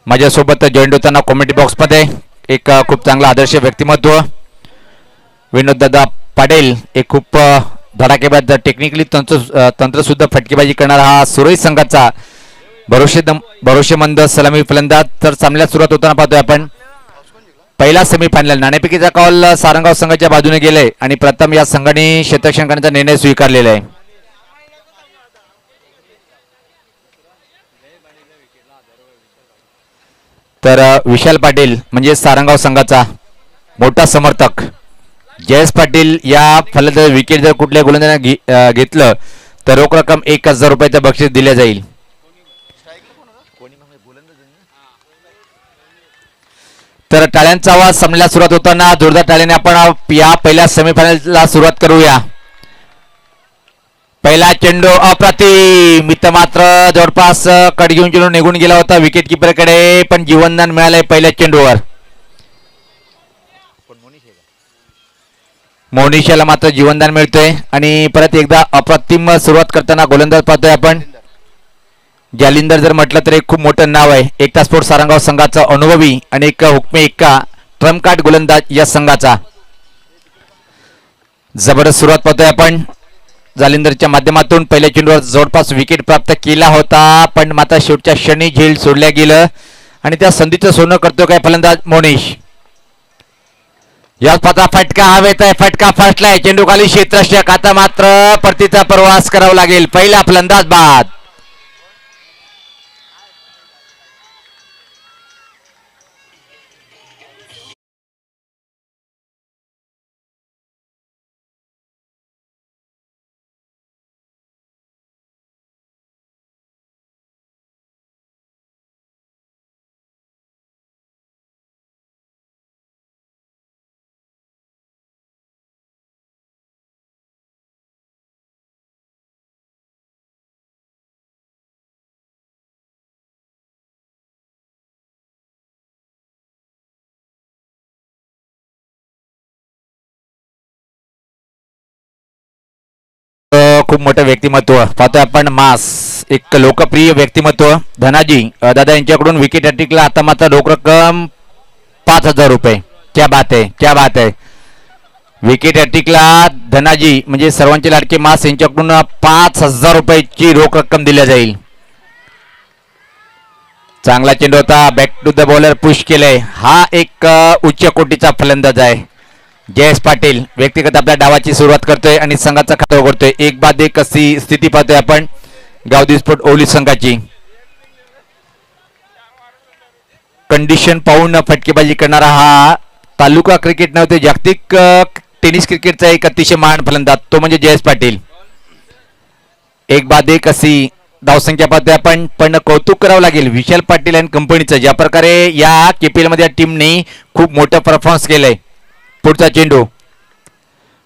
माझ्यासोबत जॉईन होताना कॉमेंट्री बॉक्समध्ये एक खूप चांगला आदर्श व्यक्तिमत्व विनोद दादा पाटील, एक खूप धडाकेबाज टेक्निकली तंत्र सुद्धा फटकेबाजी करणारा हा सुरई संघाचा भरोशेमंद सलामी फलंदाज. तर सामन्याला सुरुवात होताना पाहतोय आपण पहिला सेमीफायनल नाणेफेकीचा कॉल सारंगाव संघाच्या बाजूने गेलाय आणि प्रथम या संघाने क्षेत्ररक्षण करण्याचा निर्णय स्वीकारलेला आहे. तर विशाल पाटील म्हणजे सारंगाव संघाचा मोठा समर्थक जयेश पाटील या फलंदाज विकेट जर कुठल्या गोलंदाजाने घेतलं तर रोख रक्कम 1000 रुपयाचं बक्षीस दिले जाईल. तर टाळ्यांचा आवाज सामन्याला सुरुवात होताना जोरदार टाळ्याने आपण या पहिल्या सेमीफायनलला सुरुवात करूया. पहिला चेंडू अप्रतिम मित्र मात्र जवळपास कट घेऊन चेंडू निघून गेला होता विकेट किपरकडे, पण जीवनदान मिळालंय पहिल्या चेंडूवर. मोनिशाला मात्र जीवनदान मिळतोय आणि परत एकदा अप्रतिम सुरुवात करताना गोलंदाज पाहतोय आपण. जालिंदर जर म्हटलं तर एक खूप मोठं नाव आहे एकता स्पोर्ट्स सारंगाव संघाचा अनुभवी आणि एक हुकमे एक्का ट्रम्प कार्ड गोलंदाज या संघाचा. जबरदस्त सुरुवात पाहतोय आपण जालिंदरच्या माध्यमातून. पहिल्या चेंडूवर जवळपास विकेट प्राप्त केला होता, पण मात्र शेवटच्या क्षणी झेल सोडल्या गेलं आणि त्या संधीचं सोनं करतो काय फलंदाज मोनिश. याच पाता फटका हवेत आहे, फटका फसलाय, चेंडू खाली क्षेत्ररक्षक. आता मात्र परतीचा प्रवास करावा लागेल. पहिला फलंदाज बाद. खूप मोठं व्यक्तिमत्व पाहतोय आपण मास, एक लोकप्रिय व्यक्तिमत्व धनाजी दादा यांच्याकडून विकेट हॅट्रिकला आता मात्र रोख रक्कम 5000 रुपये. क्या बात आहे, क्या बात आहे. विकेट हॅट्रिकला धनाजी म्हणजे सर्वांचे लाडके मास यांच्याकडून 5000 रुपयाची रोख रक्कम दिल्या जाईल. चांगला चेंडू होता, back to the bowler push केलंय. हा एक उच्च कोटीचा फलंदाज आहे जयेश पाटील. व्यक्तिगत आपल्या डावाची सुरुवात करतोय आणि संघाचा खाता उघडतोय. एक बाद एक अशी स्थिती पाहतोय आपण गावदी स्पोर्ट ओली संघाची. कंडिशन पाहून फटकेबाजी करणारा हा तालुका क्रिकेट नव्हते जागतिक टेनिस क्रिकेटचा एक अतिशय महान फलंदाज तो म्हणजे जयेश पाटील. एक बाद एक अशी धावसंख्या पाहतोय आपण, पण कौतुक करावं लागेल विशाल पाटील आणि कंपनीचं ज्या प्रकारे या केपीएल मध्ये टीमने खूप मोठं परफॉर्मन्स केलंय. पुढचा चेंडू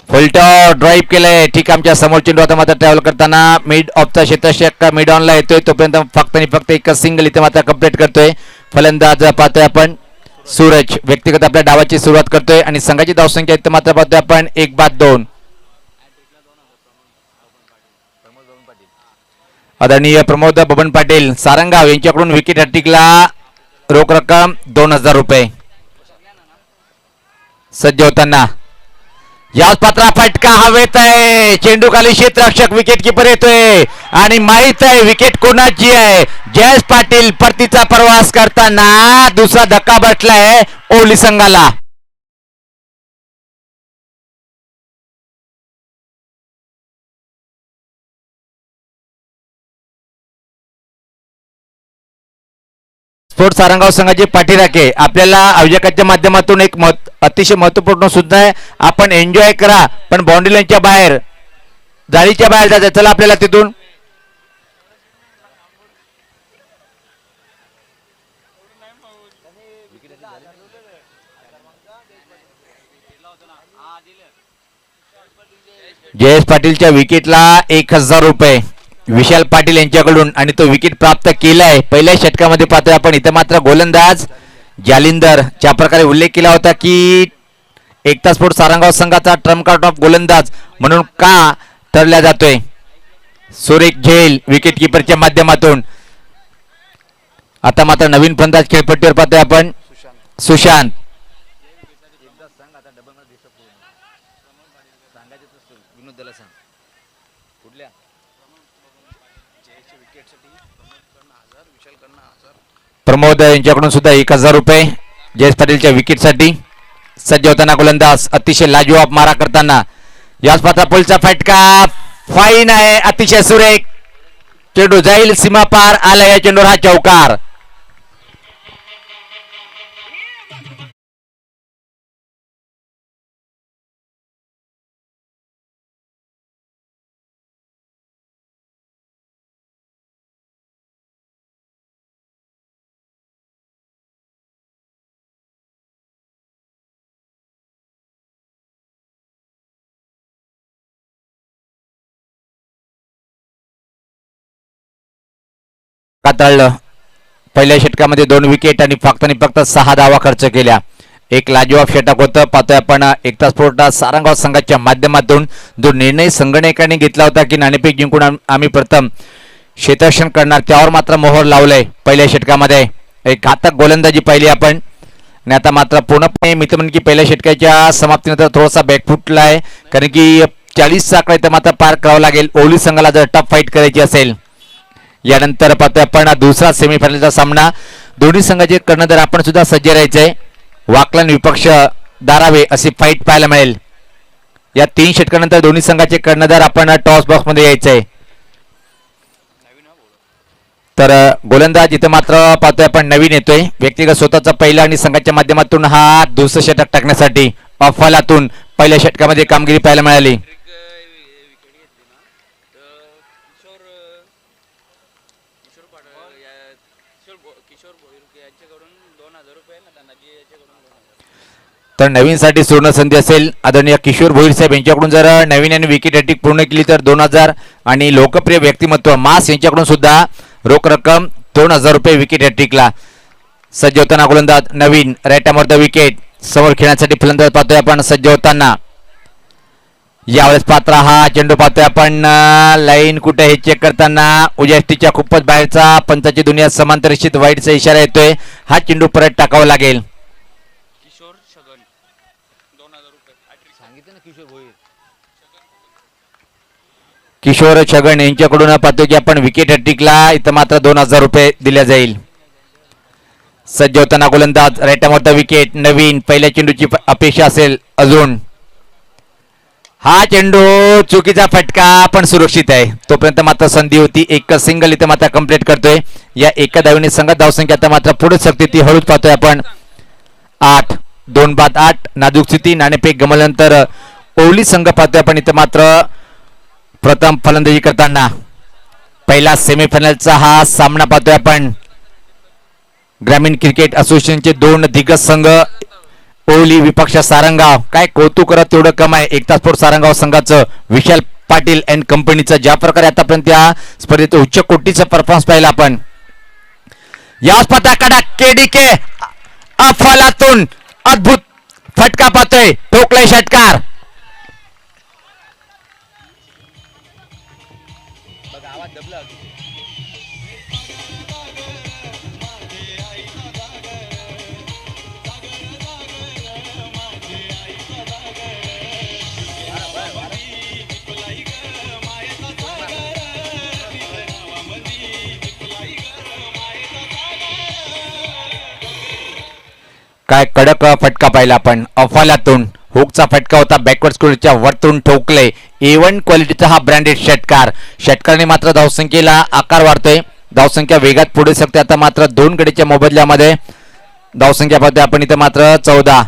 फुलटॉ ड्राईव्ह केलंय. ठीक आमच्या समोर चेंडू आता मात्र ट्रॅव्हल करताना मिड ऑफचा क्षेत्ररक्षक मिड ऑनला येतोय, तोपर्यंत फक्त आणि फक्त एक सिंगल इथे मात्र कंप्लीट करतोय. फलंदाज पाहतोय आपण सूरज. व्यक्तिगत आपल्या डावाची सुरुवात करतोय आणि संघाची धावसंख्या इथे मात्र पाहतोय आपण 1 बाद 2. आदरणीय प्रमोद बबन पाटील सारंगाव यांच्याकडून विकेट हॅट्रिकला रोख रक्कम 2000 रुपये. सज्ज होताना याच पात्रा फटका हवेत आहे, चेंडू खाली क्षेत्ररक्षक विकेट किपर येतोय आणि माहित आहे विकेट कोणाची आहे. जयेश पाटील परतीचा प्रवास करताना दुसरा धक्का बसलाय ओली संघाला. स्पोर्ट्स सारंगाव संघाचे पाठीराखे आपल्याला आयोजकांच्या माध्यमातून एक अतिशय महत्वपूर्ण सुद्धा आहे. आपण एन्जॉय करा, पण बाउंड्री लाईनच्या बाहेर जाळीच्या बाहेर जायचं. चला आपल्याला तिथून जयेश पाटीलच्या विकेटला 1000 रुपये विशाल पाटील यांच्याकडून आणि तो विकेट प्राप्त केलाय पहिल्या षटकामध्ये. पाहतोय आपण इथे मात्र गोलंदाज जालिंदर ज्या प्रकारे उल्लेख केला होता की एकता स्पोर्ट्स सारंगाव संघाचा ट्रम्प कार्ड ऑफ गोलंदाज म्हणून का ठरला जातोय. सुरेख झेल विकेट किपरच्या माध्यमातून आता मात्र नवीन फलंदाज खेळपट्टीवर पाहतोय आपण सुशांत. प्रमोद यांच्याकडून सुद्धा 1000 रुपये जयेश पाटीलच्या विकेटसाठी. सज्ज होताना गोलंदाज अतिशय लाजवाब मारा करताना याच पात्र पुलचा फटका फाईन आहे. अतिशय सुरेख चेंडू जाईल सीमा पार आला या चेंडूवर हा चौकार. कातळलं. पहिल्या षटकामध्ये 2 विकेट आणि फक्त 6 धावा खर्च केल्या. एक लाजवाब षटक होतं. पाहतोय आपण एकता स्पोर्ट सारंगाव संघाच्या माध्यमातून जो निर्णय संगणकाने घेतला होता की नाणेफेक जिंकून आम्ही प्रथम क्षेत्ररक्षण करणार, त्यावर मात्र मोहर लावलंय. पहिल्या षटकामध्ये एक घातक गोलंदाजी पाहिली आपण आणि आता मात्र पूर्णपणे मित्र की पहिल्या षटकाच्या समाप्तीनंतर थोडासा बॅकफुटला आहे, कारण की 40 आकडा इथं मात्र पार करावं लागेल ओवली संघाला जर टफ फाईट करायची असेल. यानंतर पाहतोय आपण दुसरा सेमीफायनलचा सामना. दोन्ही संघाचे कर्णधार आपण सुद्धा सज्ज राहायचंय. वाकलन विपक्ष दारावे अशी फाईट पाहायला मिळेल. या 3 षटकानंतर दोन्ही संघाचे कर्णधार आपण टॉस बॉक्स मध्ये यायचंय. तर गोलंदाज इथं मात्र पाहतोय आपण नवीन येतोय. व्यक्तिगत स्वतःचा पहिला आणि संघाच्या माध्यमातून हा दुसरं षटक टाकण्यासाठी अफलातून पहिल्या षटकामध्ये कामगिरी पाहायला मिळाली. तर नवीनसाठी सुवर्ण संधी असेल. आदरणीय किशोर भोईर साहेब यांच्याकडून जर नवीन आणि विकेट हॅट्रिक पूर्ण केली तर 2000 आणि लोकप्रिय व्यक्तिमत्व मास यांच्याकडून सुद्धा रोख रक्कम 2000 रुपये विकेट हॅट्रिकला. सज्ज होताना गोलंदाज नवीन राईट आर्मवर द विकेट. समोर खेळण्यासाठी फलंदाज पाहतोय आपण सज्ज होताना. यावेळेस पात्र हा चेंडू पाहतोय आपण लाईन कुठे हे चेक करताना उजाष्टीच्या खूपच बाहेरचा पंचाची दुनिया समांतर निश्चित वाईटचा इशारा येतोय. हा चेंडू परत टाकावा लागेल. किशोर छगन यांच्याकडून पाहतो की आपण विकेट हॅट्रिकला इथं मात्र 2000 रुपये दिल्या जाईल. सज्ज होताना गोलंदाज राईट आर्मवर विकेट. नवीन पहिल्या चेंडूची अपेक्षा असेल अजून. हा चेंडू चुकीचा फटका पण सुरक्षित आहे. तोपर्यंत मात्र संधी होती. एक सिंगल इथं मात्र कंप्लीट करतोय. या एका धावेने संघात धावसंख्या आता मात्र पुढे शकते ती हळूच पाहतोय आपण 8. 2 बाद 8. नाजूक स्थिती. नाणेफेक गमल्यानंतर ओवली संघ पाहतोय आपण इथं मात्र प्रथम फलंदाजी करताना. पहिला सेमीफायनलचा हा सामना पाहतोय आपण. ग्रामीण क्रिकेट असोसिएशनचे 2 दिग्गज संघ ओवली विपक्ष सारंगाव. काय कौतुक करत तेवढं कम आहे एकता स्पोर्ट सारंगाव संघाचं. विशाल पाटील अँड कंपनीचं ज्या प्रकारे आतापर्यंत या स्पर्धेत उच्च कोटीचं परफॉर्मन्स पाहिला आपण. या स्पर्धा केडीके अफलातून अद्भुत फटका पाहतोय. ठोकलाय षटकार. काय कडक फटका पाहिला आपण अफलातून. हुकचा फटका होता. बॅकवर्ड स्क्रूच्या वरतून ठोकले. A1 क्वालिटीचा हा ब्रँडेड षटकार. षटकाराने मात्र धावसंख्येला आकार वाढतोय. धावसंख्या वेगात पुढे शकते. आता मात्र 2 गडीच्या मोबदल्यामध्ये धावसंख्या पाहतोय आपण इथं मात्र 14.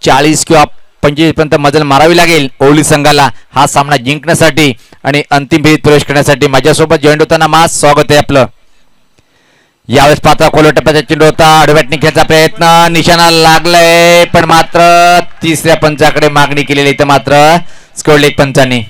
40 किंवा 25 पर्यंत मजल मारावी लागेल ओवली संघाला हा सामना जिंकण्यासाठी आणि अंतिम फेरीत प्रवेश करण्यासाठी. माझ्यासोबत जॉईंट होताना मास स्वागत आहे आपलं. यावेळेस पात्र खोल टप्प्याचा चेंडू होता. आडव्यात खेळायचा प्रयत्न. निशाणा लागलाय पण मात्र तिसऱ्या पंचाकडे मागणी केलेली इथं मात्र स्कोरलेग पंचाने.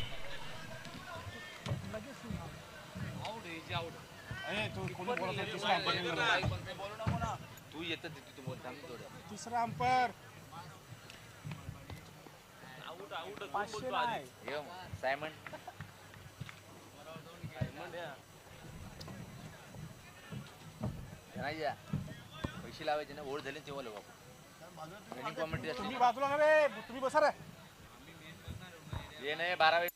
पैसे लावायचे ना ओढ झाले तेव्हा लोक तुम्ही बाजूला ना रे, तुम्ही बसा रे. हे नाही 12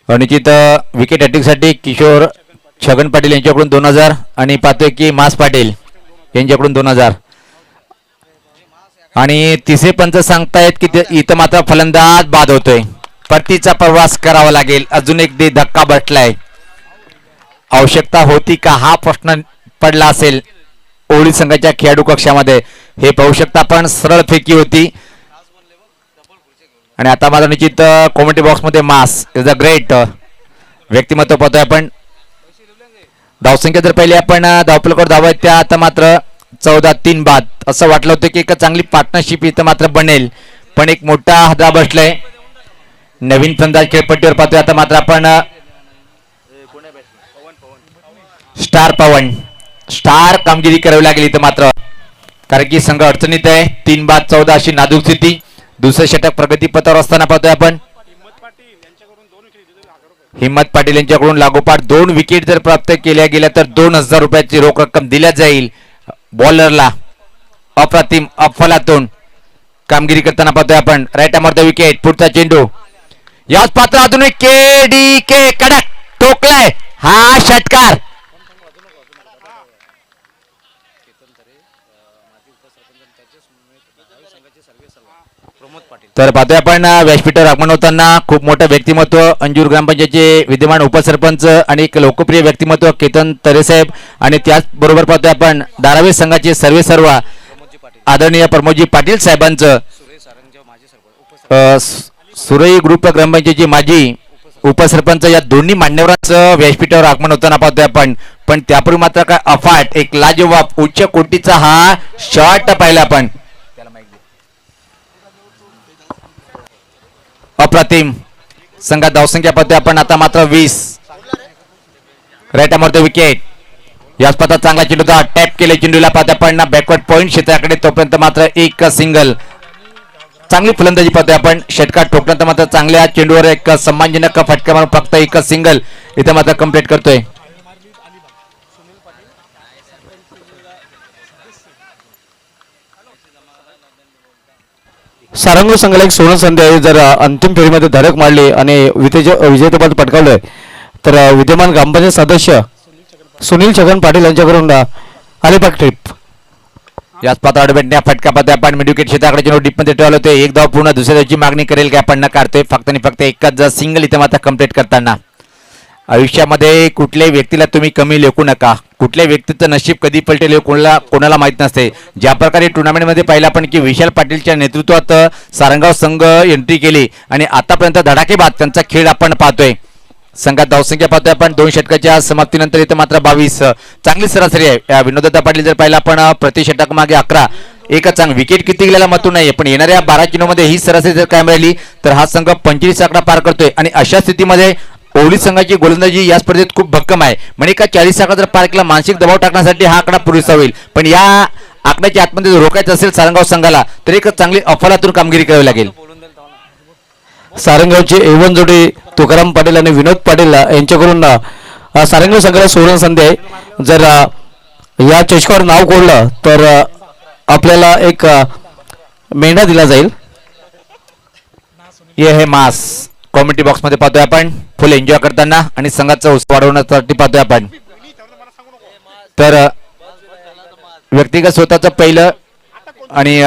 निश्चित विकेट हॅट्रिकसाठी किशोर छगन पाटील यांच्याकडून 2000 आणि पाहतोय की मास पाटील यांच्याकडून 2000 आणि तिसरे पंच सांगतायत की इथं मात्र फलंदाज बाद होतोय. परतीचा प्रवास करावा लागेल. अजून एक धक्का बसलाय. आवश्यकता होती का हा प्रश्न पडला असेल ओळी संघाच्या खेळाडू कक्षामध्ये. हे पाहू शकता आपण सरळ फेकी होती आणि आता माझा निश्चित कॉमेंट्री बॉक्स मध्ये मास इज अ ग्रेट व्यक्तिमत्व पाहतोय आपण. धावसंख्या जर पहिले आपण धावपलकर धावा त्या आता मात्र 14-3 बाद. असं वाटलं होतं की एक चांगली पार्टनरशिप इथं मात्र बनेल पण एक मोठा हादरा बसलाय. नवीन फलंदाज खेळपट्टीवर पाहतोय आता मात्र आपण स्टार कामगिरी करावी लागेल इथं मात्र कारण की संघ अडचणीत आहे. 3 बाद 14 अशी नाजूक स्थिती. दुसरं षटक प्रगतीपथावर असताना पाहतोय आपण हिम्मत पाटील यांच्याकडून लागोपाठ 2 विकेट जर प्राप्त केल्या गेल्या तर 2000 रुपयाची रोख रक्कम दिल्या जाईल. बॉलरला अप्रतिम अफलातून कामगिरी करताना पाहतोय आपण. राईट आर्मवर विकेट. पुढचा चेंडू याच पात्र आधुनिक के कडक टोकलाय. हा षटकार तर पाहतोय आपण व्यासपीठावर आगमन होताना खूप मोठं व्यक्तिमत्व अंजूर ग्रामपंचायतचे विद्यमान उपसरपंच आणि एक लोकप्रिय व्यक्तिमत्व केतन तरेसाहेब आणि त्याचबरोबर पाहतोय आपण धारावी संघाचे सर्व आदरणीय प्रमोदजी पाटील साहेबांचं सुरई ग्रुप ग्रामपंचायतचे माजी उपसरपंच या दोन्ही मान्यवरांचं व्यासपीठावर आगमन होताना पाहतोय आपण. पण त्यापूर्वी मात्र काय अफाट एक लाजवाब उच्च कोटीचा हा शॉट पाहिला आपण. अप्रतिम संघात धावसंख्या पाहतोय आपण आता मात्र 20. राईट आर्मवर विकेट. याच पथात चांगला चेंडू टॅप केले चेंडूला पाहतोय आपण बॅकवर्ड पॉईंट क्षेत्राकडे. तोपर्यंत मात्र एक सिंगल. चांगली फलंदाजी पाहतोय आपण. षटकार ठोकल्यानंतर मात्र चांगल्या चेंडूवर एक सम्मानजनक फटका मारून फक्त एक सिंगल इथे मात्र कंप्लीट करतोय. सारंग संघाला एक सुवर्ण संधी आहे. जर अंतिम फेरीमध्ये धडक मारली आणि विजेतेपद पटकावलंय तर विद्यमान ग्रामपंचायत सदस्य सुनील छगन पाटील यांच्याकडून अलिबाग ट्रिप याच पात्रावर भेटण्या फटका पाहतोय आपण. मिडविकेट क्षेत्राकडे चेंडू डीप मध्ये ठेवला होते. एक धाव पूर्ण दुसऱ्या धावची मागणी करेल काय आपण न काढतोय फक्त आणि फक्त एकच सिंगल इथे मात्र कंप्लीट करताना. आयुष्यामध्ये कुठल्याही व्यक्तीला तुम्ही कमी लेखू नका. कुठल्या व्यक्तीचं नशीब कधी पलटेल कोणाला माहित नसते. ज्या प्रकारे टुर्नामेंटमध्ये पाहिलं आपण की विशाल पाटीलच्या नेतृत्वात सारंगाव संघ एंट्री केली आणि आतापर्यंत धडाकेबाद त्यांचा खेळ आपण पाहतोय. संघात धावसंख्या पाहतोय आपण 2 षटकाच्या समाप्तीनंतर इथं मात्र 22. चांगली सरासरी आहे. विनोदत्ता पाटील जर पाहिलं आपण प्रति षटक मागे 11. एकच चांगली विकेट किती गेलेला महत्व नाहीये पण येणाऱ्या 12 चेंडूमध्ये ही सरासरी जर कायम राहिली तर हा संघ 25 आकडा पार करतोय आणि अशा स्थितीमध्ये ओवली संघाची गोलंदाजी या स्पर्धेत खूप भक्कम आहे. म्हणजे का 40 आकडा जर पार केला मानसिक दबाव टाकण्यासाठी हा आकडा पुरेसा होईल. पण या आकड्याच्या आतमध्ये जर रोखायचं असेल सारंगाव संघाला तर एक चांगली अफलातून कामगिरी करावी लागेल. सारंगावची एवन जोडी तुकाराम पाटील आणि विनोद पाटील यांच्याकडून सारंगाव संघाला सुवर्ण संधी आहे. जर या चषकावर नाव कोरलं तर आपल्याला एक मेंढा दिला जाईल. हे मास कॉमेंट्री बॉक्स मध्ये पाहतोय आपण फुल एन्जॉय करताना आणि संघाचा उत्साह वाढवण्यासाठी पाहतोय आपण. तर व्यक्तिगत स्वतःचं पहिलं आणि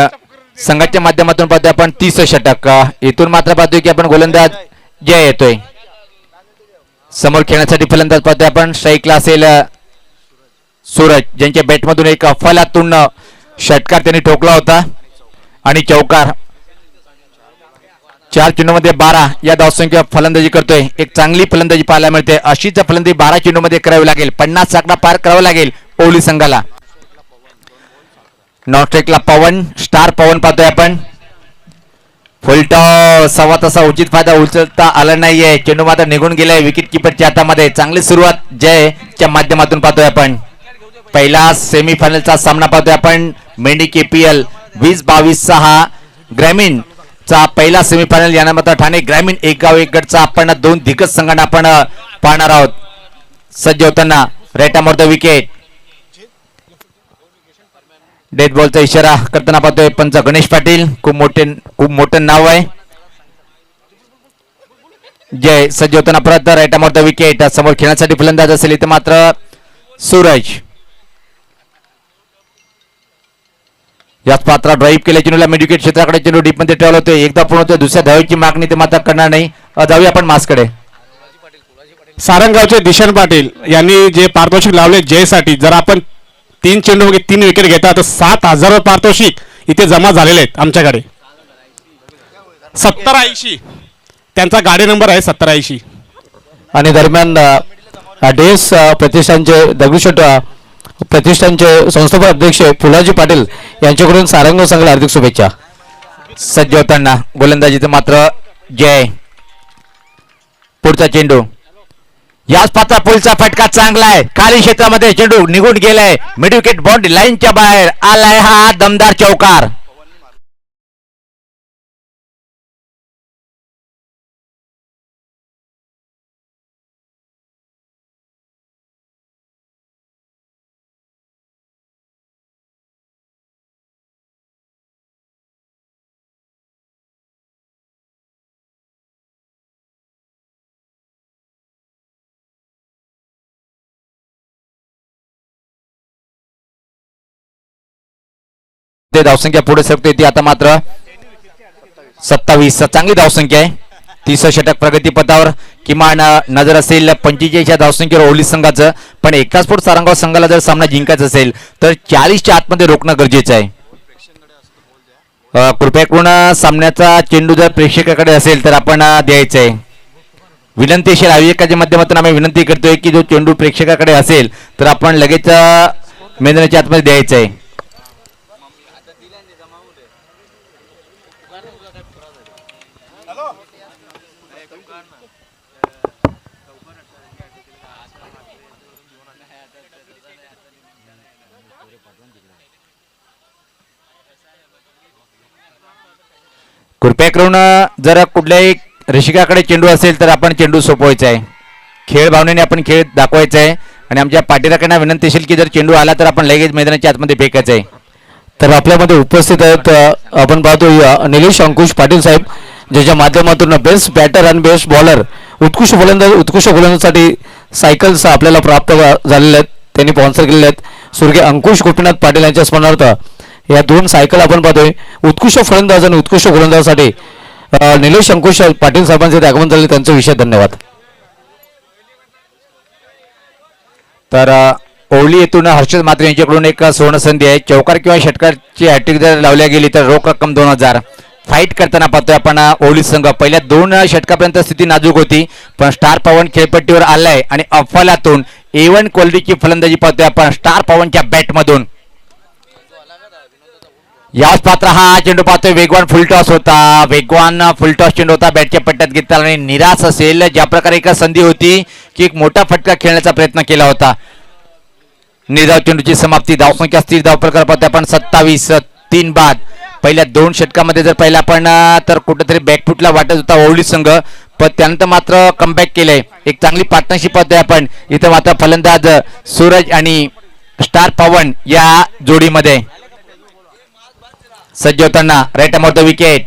संघाच्या माध्यमातून पाहतोय आपण 30 षटक. इथून मात्र पाहतोय की आपण गोलंदाज जय येतोय. समोर खेळण्यासाठी फलंदाज पाहतोय आपण. स्ट्राईकला असेल सूरज ज्यांच्या बॅटमधून एक अफलातून षटकार त्यांनी ठोकला होता आणि चौकार. 4 चेंडूमध्ये 12 या धावसंख्या फलंदाजी करतोय. एक चांगली फलंदाजी पाहायला मिळते. अशीच फलंदाजी 12 चेंडूमध्ये करावी लागेल. 50 आकडा पार करावा लागेल ओवली संघाला. नॉन स्ट्राईकला पवन स्टार पवन पाहतोय आपण. फुलटॉ सव्वा तसा उचित फायदा उचलता आला नाहीये. चेंडू मात्र निघून गेलाय विकेट किपरच्या हातामध्ये. चांगली सुरुवात जय च्या माध्यमातून पाहतोय आपण पहिला सेमीफायनलचा सामना पाहतोय आपण मेंढी KPL 20-22 ग्रामीण चा पहिला सेमीफायनल यानंतर ठाणे ग्रामीण एक गाव एक गटचा आपण दोन दिग्गज संघांना आपण पाहणार आहोत. सज्ज होताना right arm over the wicket death बॉलचा इशारा करताना पाहतोय पंच गणेश पाटील. खूप मोठं नाव आहे. जय सज्ज होताना परत राईट अमोर द विकेट समोर खेळण्यासाठी फलंदाज असेल इथे मात्र सूरज याच पात्रा ड्राईव्ह केले चेंडूला मिड विकेट क्षेत्राकडे चेंडू डीप मध्ये ठेवला होतो. एकदा पूर्ण होतो दुसऱ्या धावेची मागणी ते मात्र करणार नाही. जाऊया आपण मासकडे. सारंगावचे दिशन पाटील यांनी जे पारितोषिक लावले जयसाठी जर आपण 3 चेंडू 3 विकेट घेता तर 7,000 पारितोषिक इथे जमा झालेले आहेत आमच्याकडे. 7080 त्यांचा गाडी नंबर आहे 7080. आणि दरम्यान डेस प्रतिष्ठानचे दगडूशेठ प्रतिष्ठानचे संस्थापक अध्यक्ष फुलाजी पाटील यांच्याकडून सारंग संघाला हार्दिक शुभेच्छा. सज्ज होताना गोलंदाजीचं मात्र जय. पुढचा चेंडू याच पात्रा पुलचा फटका चांगला आहे. खाली क्षेत्रामध्ये चेंडू निघून गेलाय. मिड विकेट बाउंड्री लाईनच्या बाहेर आलाय हा दमदार चौकार. ते धावसंख्या पुढे सरकते ती आता मात्र 27 चांगली धावसंख्या आहे. 30 षटक प्रगती पथावर किमान नजर असेल 45 धावसंख्येवर ओली संघाचं. पण एकाच फूट सारंगाव संघाला जर सामना जिंकायचा असेल तर 40च्या आतमध्ये रोखणं गरजेचं आहे. कृपया करून सामन्याचा चेंडू जर प्रेक्षकाकडे असेल तर आपण द्यायचा आहे. विनंती असेल आयोजकाच्या माध्यमातून आम्ही विनंती करतोय की जो चेंडू प्रेक्षकाकडे असेल तर आपण लगेच मैदानाच्या आतमध्ये द्यायचा आहे. कृपया करून जर कुठल्याही रसिकाकडे चेंडू असेल तर आपण चेंडू सोपवायचा आहे. खेळ भावनेने आपण खेळ दाखवायचा आहे आणि आमच्या पाटीराकडनं विनंती असेल की जर चेंडू आला तर आपण लगेच मैदानाच्या आतमध्ये फेकायचा आहे. तर आपल्यामध्ये उपस्थित आहेत आपण पाहतो निलेश अंकुश पाटील साहेब ज्याच्या माध्यमातून बेस्ट बॅटर आणि बेस्ट बॉलर उत्कृष्ट गोलंदाजासाठी सायकल्स आपल्याला प्राप्त झालेले आहेत. त्यांनी स्पॉन्सर केलेले आहेत. स्वर्गीय अंकुश गोपीनाथ पाटील यांच्या स्मरणार्थ या 2 सायकल आपण पाहतोय. उत्कृष्ट फलंदाज आणि उत्कृष्ट गोलंदाजासाठी निलेश अंकुश पाटील साहेबांचे आगमन झाले त्यांचे विशेष धन्यवाद. तर ओवली येथून हर्षद मात्रे यांच्याकडून एक सुवर्ण संधी आहे. चौकार किंवा षटकारची हॅट्रिक जर लावल्या गेली तर रोख रक्कम 2000. फाईट करताना पाहतोय आपण ओवली संघ. पहिल्या 2 षटकापर्यंत स्थिती नाजूक होती पण स्टार पवन खेळपट्टीवर आलाय आणि अफलातून A1 क्वालिटीची फलंदाजी पाहतोय आपण स्टार पवनच्या बॅटमधून. याच पात्र हा चेंडू पाहतोय वेगवान फुलटॉस चेंडू होता. बॅटच्या पट्ट्यात घेतला आणि निराश असेल ज्या प्रकारे एक संधी होती की एक मोठा फटका खेळण्याचा प्रयत्न केला होता. निर्धाव चेंडूची समाप्ती. धावसंख्या स्थिर धाव प्रकार पाहतोय आपण 27 3 बाद. पहिल्या 2 षटकामध्ये जर पहिला आपण तर कुठेतरी बॅकफुटला वाटत होता ओवली संघ पण त्यानंतर मात्र कमबॅक केलंय. एक चांगली पार्टनरशिप पाहतोय आपण इथं मात्र फलंदाज सूरज आणि स्टार पवन या जोडीमध्ये. सज्ज होताना राईट अमोर द विकेट.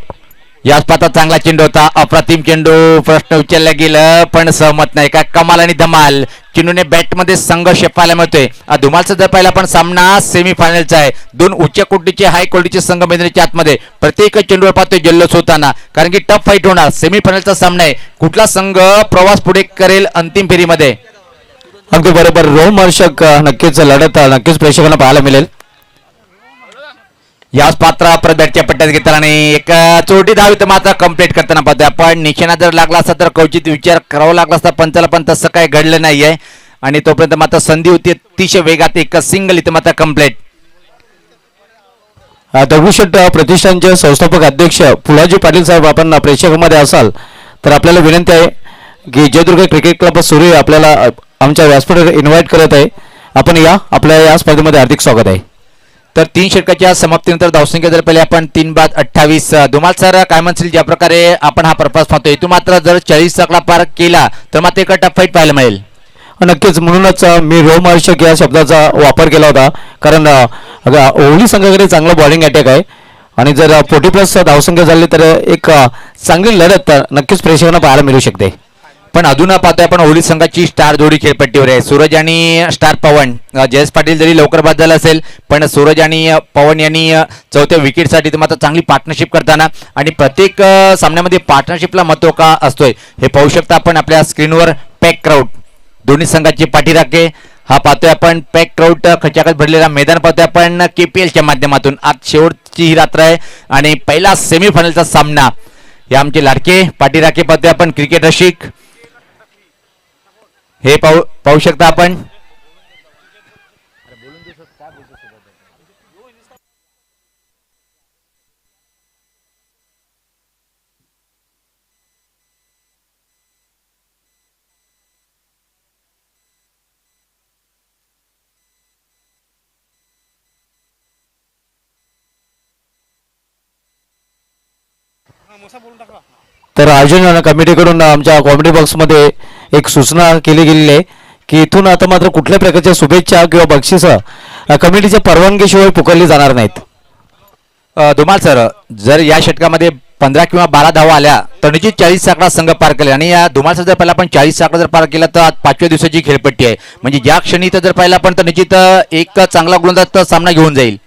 याच पाता चांगला चेंडू होता. अप्रतिम चेंडू. प्रश्न विचारला गेलं पण सहमत नाही. काय कमाल आणि धमाल चेंडूने बॅटमध्ये संघर्ष पाहायला मिळतोय. धुमालचा जर पाहिला पण सामना सेमीफायनलचा आहे. 2 उच्च कोटीचे हाय क्वालिटीचे संघ मैदानाच्या आतमध्ये प्रत्येक चेंडूवर पाहतोय जल्लोष होताना कारण की टफ फाईट होणार. सेमीफायनलचा सामना आहे. कुठला संघ प्रवास पुढे करेल अंतिम फेरीमध्ये. अगदी बरोबर. रोमहर्षक नक्कीच लढत नक्कीच प्रेक्षकांना पाहायला मिळेल. याच पात्र परत बॅटच्या पट्ट्यात घेतला आणि एक चोटी धाव इथं मात्र कंप्लीट करताना पाहतोय आपण. निशाणा जर लागला असता तर कवचित विचार करावा लागला असता पंचाला पण तसं काही घडलं नाहीये आणि तोपर्यंत मात्र संधी होती अतिशय वेगात. एक सिंगल इथं मात्र कंप्लीट. दगडूशेठ प्रतिष्ठानचे संस्थापक अध्यक्ष फुलाजी पाटील साहेब आपण प्रेक्षकांमध्ये असाल तर आपल्याला विनंती आहे की जयदुर्ग क्रिकेट क्लब सुरू आपल्याला आमच्या व्यासपीठावर इन्व्हाइट करत आहे. आपण या आपल्या या स्पर्धेमध्ये हार्दिक स्वागत आहे. तर 3 षटकाच्या समाप्तीनंतर धावसंख्या जर पहिले आपण 3/28. धुमाल सर काय म्हणतील, ज्या प्रकारे आपण हा पर्पज पाहतोय इथून मात्र जर 40 आकडा पार केला तर मात्र एक टफ फाईट पाहायला मिळेल. नक्कीच, म्हणूनच मी रोमहर्षक या शब्दाचा वापर केला होता, कारण ओवली संघाकडे चांगला बॉलिंग अटॅक आहे आणि जर 40+ धावसंख्या झाली तर एक चांगली लढत नक्कीच प्रेक्षकांना पाहायला मिळू शकते. पण अजून पाहतोय आपण ओवली संघाची स्टार जोडी खेळपट्टीवर आहे. सूरज आणि स्टार पवन. जयेश पाटील जरी लवकर बाद झाला असेल पण सूरज आणि पवन यांनी चौथ्या विकेटसाठी तर मात्र चांगली पार्टनरशिप करताना आणि प्रत्येक सामन्यामध्ये पार्टनरशिपला महत्त्व का असतोय हे पाहू शकता आपण आपल्या स्क्रीनवर. पॅक क्राऊड दोन्ही संघाची पाठीराखे हा पाहतोय आपण. पॅक क्राऊड खचाखच भरलेला मैदान पाहतोय आपण KPLच्या माध्यमातून. आज शेवटची ही रात्र आहे आणि पहिला सेमीफायनलचा सामना. हे आमचे लाडके पाठीराखे पाहतोय आपण क्रिकेट रसिक. हे पाहू शकता आपण. तर आयोजन कमिटीकडून आमच्या कॉमेडी बॉक्समध्ये एक सूचना केली गेलेली आहे की इथून आता मात्र कुठल्या प्रकारच्या शुभेच्छा किंवा बक्षिस कमिटीच्या परवानगीशिवाय पुकारली जाणार नाहीत. धुमाल सर, जर या षटकामध्ये 15 किंवा 12 धावा आल्या तर निश्चित 40 आकडा संघ पार केला आणि या धुमाल सर जर पहिला आपण 40 आकडा जर पार केला तर आज 5व्या दिवसाची खेळपट्टी आहे. म्हणजे ज्या क्षणी तर जर पाहिला आपण तर निश्चित एक चांगला गोलंदाज सामना घेऊन जाईल.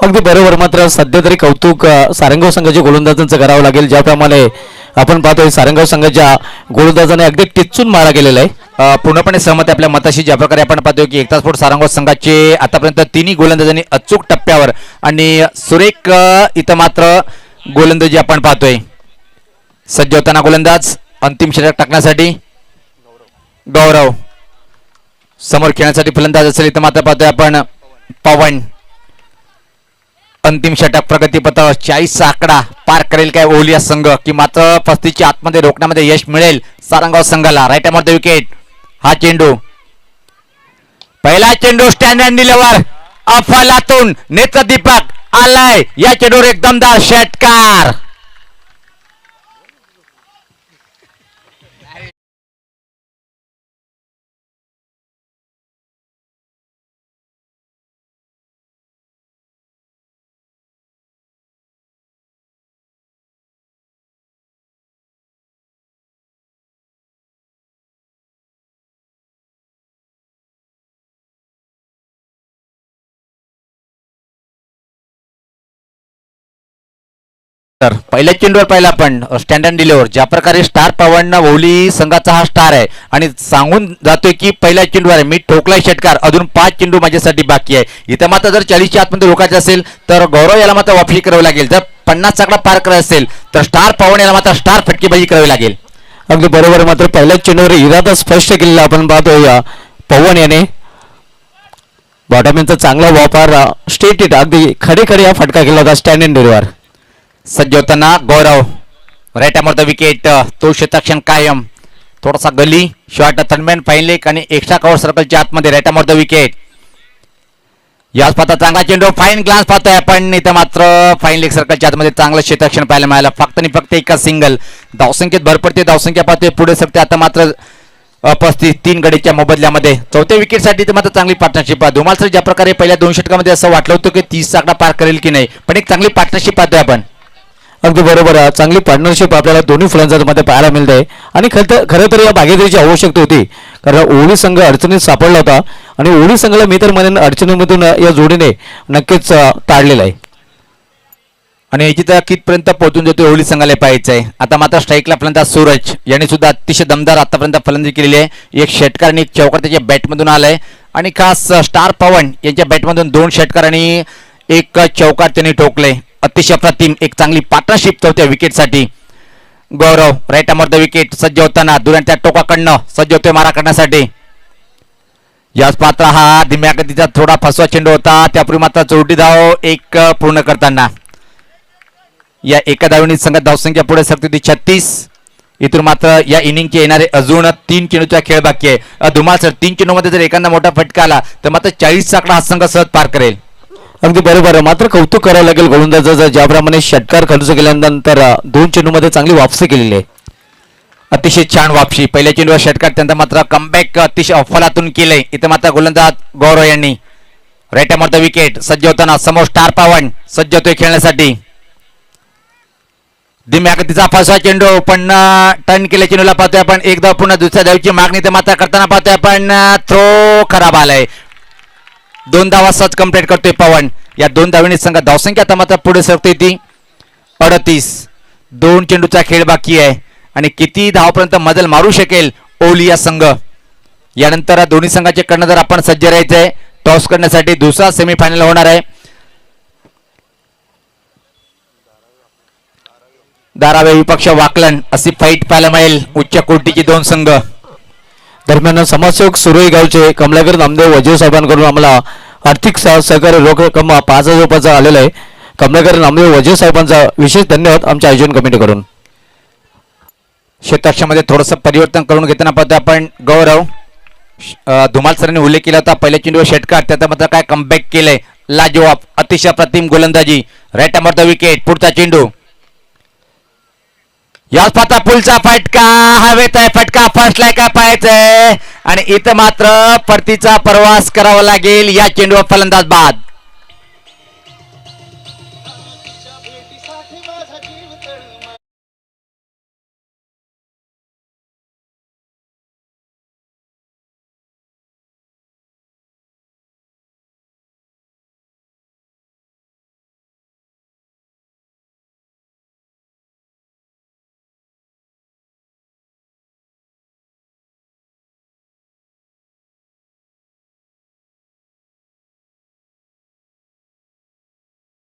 अगदी बरोबर. मात्र सध्या तरी कौतुक सारंगाव संघाच्या गोलंदाजांचं करावं लागेल. ज्याप्रमाणे आपण पाहतोय सारंगाव संघाच्या गोलंदाजाने अगदी टिचून मारा गेलेला आहे. पूर्णपणे सहमत आहे आपल्या मताशी. ज्या प्रकारे आपण पाहतोय की एकतासपोट सारंगाव संघाचे आतापर्यंत 3ही गोलंदाजांनी अचूक टप्प्यावर आणि सुरेख इथं मात्र गोलंदाजी आपण पाहतोय. सज्ज होताना गोलंदाज अंतिम षटक टाकण्यासाठी गौरव. समोर खेळण्यासाठी फलंदाज असेल इथं मात्र पाहतोय आपण पवन. अंतिम षटक प्रगतीपथावर 40 आकडा पार करेल काय ओवली संघ की मात्र 35च्या आतमध्ये रोखण्यामध्ये यश मिळेल सारंगाव संघाला. राईट मध्ये विकेट. हा चेंडू पहिला चेंडू स्टँड दिल्यावर अफलातून नेत्रदीपक आलाय. या चेंडूवर एक दमदार षटकार. तर पहिल्या चेंडूवर पाहिला आपण स्टँड अँड डिलेवर ज्या प्रकारे स्टार पवन ओवली संघाचा हा स्टार आहे आणि सांगून जातोय की पहिल्या चेंडूवर मी ठोकलाय षटकार. अजून 5 चेंडू माझ्यासाठी बाकी आहे. इथं मात्र जर 40च्या आतमध्ये रोखायचे असेल तर गौरव याला मात्र वापसी करावी लागेल. जर 50 आकडा पार करायचा असेल तर स्टार पवन याला मात्र स्टार फटकेबाजी करावी लागेल. अगदी बरोबर. मात्र पहिल्याच चेंडूवर इरादा स्पष्ट केलेला आपण पाहतोय पवन याने. बॉटमॅनचा चांगला वापर स्टेट इट अगदी खडे खडे हा फटका केला होता स्टँड इन डिलिव्हर. सज्ज होताना गौरव. Right the wicket. तो शतक्षण कायम. थोडासा गली शॉर्ट थर्डमॅन फाईन लेग आणि एक्स्ट्रा कव्हर सर्कलच्या आतमध्ये राईट द विकेट. याच पाहता चांगला चेंडू फाईन ग्लान्स पाहतोय आपण. इथं मात्र फाईन लेग सर्कलच्या आतमध्ये चांगलं शतक्षण पाहायला मिळालं. फक्त आणि फक्त एका सिंगल. धावसंख्येत भर पडते. धावसंख्या पाहतोय पुढे सरते. आता मात्र 35 3 गडीच्या मोबदल्यामध्ये चौथ्या विकेटसाठी मात्र चांगली पार्टनरशिप आहे. धुमाल सर ज्या प्रकारे पहिल्या 2 षटकामध्ये असं वाटलं होतं की 30 आकडा पार करेल की नाही पण एक चांगली पार्टनरशिप पाहतोय आपण. अगदी बरोबर. चांगली पार्टनरशिप आपल्याला दोन्ही फलंदाजांमध्ये पाहायला मिळते आणि खरं तर या भागीदारीची आवश्यकता होती कारण ओवली संघ अडचणीत सापडला होता आणि ओवली संघाला मी तर म्हणेन अडचणीमधून या जोडीने नक्कीच ताडलेला आहे आणि याची तर कितपर्यंत पोहोचून देतो ओवली संघाला पाहायचं आहे. आता मात्र स्ट्राईकला फलंदाज सूरज यांनी सुद्धा अतिशय दमदार आतापर्यंत फलंदाजी केलेली आहे. एक षटकार आणि एक चौकार त्याच्या बॅटमधून आलाय आणि खास स्टार पवन यांच्या बॅटमधून 2 षटकार आणि एक चौकार त्यांनी ठोकले. अतिशय अप्रतिम. एक चांगली पार्टनरशिप चौथ्या विकेटसाठी. गौरव राईट द विकेट. सज्ज होताना दुरांच्या टोकाकडनं सज्ज होतोय मारा करण्यासाठी. याच पात्र हा धीम्या गतीचा थोडा फसवा चेंडू होता. त्यापूर्वी मात्र चौथी धाव एक पूर्ण करताना या एका धावेने संघात धावसंख्या पुढे सरते ती 36. इथून मात्र या इनिंगचे येणारे अजून 3 चेंडूचा खेळ बाकी आहे. धुमाल सर, 3 चेंडूमध्ये जर एखादा मोठा फटका आला तर मात्र 40 आकडा हा संघ सहज पार करेल. अगदी बरोबर आहे. मात्र कौतुक करावं लागेल गोलंदाजाचं, ज्याप्रमाणे षटकार खर्च केल्यानंतर 2 चेंडूमध्ये चांगली वापसी केलेली आहे. अतिशय छान वापशी. पहिल्या चेंडूवर षटकार, त्यांचा मात्र कमबॅक अतिशय अफलातून केलंय. इथं मात्र गोलंदाज गौरव यांनी राईट द विकेट. सज्ज होताना समोर स्टार पावन सज्ज होतोय खेळण्यासाठी. धीम्या गतीचा फसा चेंडू, पण टर्न केल्या चेंडूला पाहतोय आपण. एकदा पुन्हा दुसऱ्या धावची मागणी तर मात्र करताना पाहतोय आपण. थ्रो खराब आलाय. 2 धावा सहज कंप्लीट करतोय पवन. या 2 धावांनी संघ धावसंख्या आता मात्र पुढे सरकते ती 38. 2 चेंडूचा खेळ बाकी आहे आणि किती धावापर्यंत मजल मारू शकेल ओलिया संघ. यानंतर दोन्ही संघाचे कर्णधार आपण सज्ज राहायचंय टॉस करण्यासाठी. दुसरा सेमीफायनल होणार आहे. धारावे विपक्ष वाकलन अशी फाईट पाहायला मिळेल. उच्च कोटीची 2 संघ. दरम्यान समाजसेवक सुरई गावचे कमलाकर नामदेव वजीर साहेबांकडून आम्हाला आर्थिक सहकार्य रोख रक्कम 5,000 रुपयाचा आलेला आहे. कमलाकर नामदेव वजीर साहेबांचा विशेष धन्यवाद आमच्या आयोजन कमिटीकडून. क्षेत्राक्षामध्ये थोडंसं परिवर्तन करून घेताना पाहतो आपण. गौरव धुमाल सरांनी उल्लेख केला होता पहिल्या चेंडूवर षटकार, त्याचा मात्र काय कमबॅक केलंय. लाजवाब अतिशय प्रतिम गोलंदाजी. Right the wicket. पुढचा चेंडू, याच पाहता पुलचा फटका. हवेत आहे फटका, फर्स्टला काय पाहायचंय आणि इथं मात्र परतीचा प्रवास करावा लागेल. या चेंडूवर फलंदाज बाद.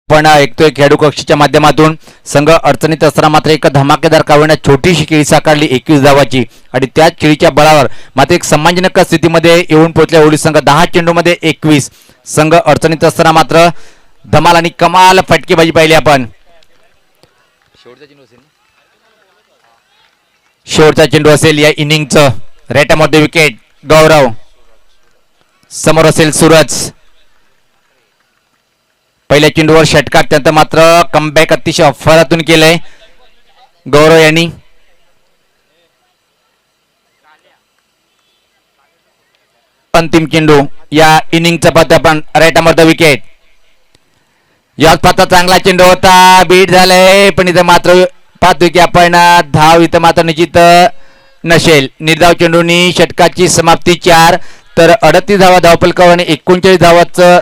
पण ऐकतोय खेळाडू कक्षाच्या माध्यमातून संघ अडचणीत असताना मात्र एक धमाकेदार कावण्यात छोटीशी केळी साकारली 21 धावाची आणि त्याच केळीच्या बळावर मात्र एक सम्मानजनक स्थितीमध्ये येऊन पोहोचल्या ओली संघ. 10 चेंडूमध्ये 21. संघ अडचणीत असताना मात्र धमाल आणि कमाल फटकेबाजी पाहिली आपण. शेवटचा चेंडू असेल या इनिंगचं. Right the wicket. गौरव समोर असेल सूरज. पहिल्या चेंडूवर षटकार, त्यानंतर मात्र कमबॅक अतिशय अफरातून केलंय गौरव यांनी. अंतिम चेंडू या इनिंगचा पाहतो आपण. Right the wicket. याच पाहता चांगला चेंडू होता, बीट झालाय, पण इथं मात्र पाहतोय की आपण धाव इथं मात्र निश्चित नसेल. निर्धाव चेंडूनी षटकाची समाप्ती 4 तर 38 धावा धावफलकावर आणि 39 धावाचं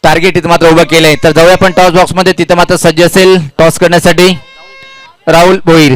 टार्गेट इथं मात्र उभं केलंय. तर जाऊया आपण टॉस बॉक्स मध्ये. तिथं मात्र सज्ज असेल टॉस करण्यासाठी राहुल भोईर.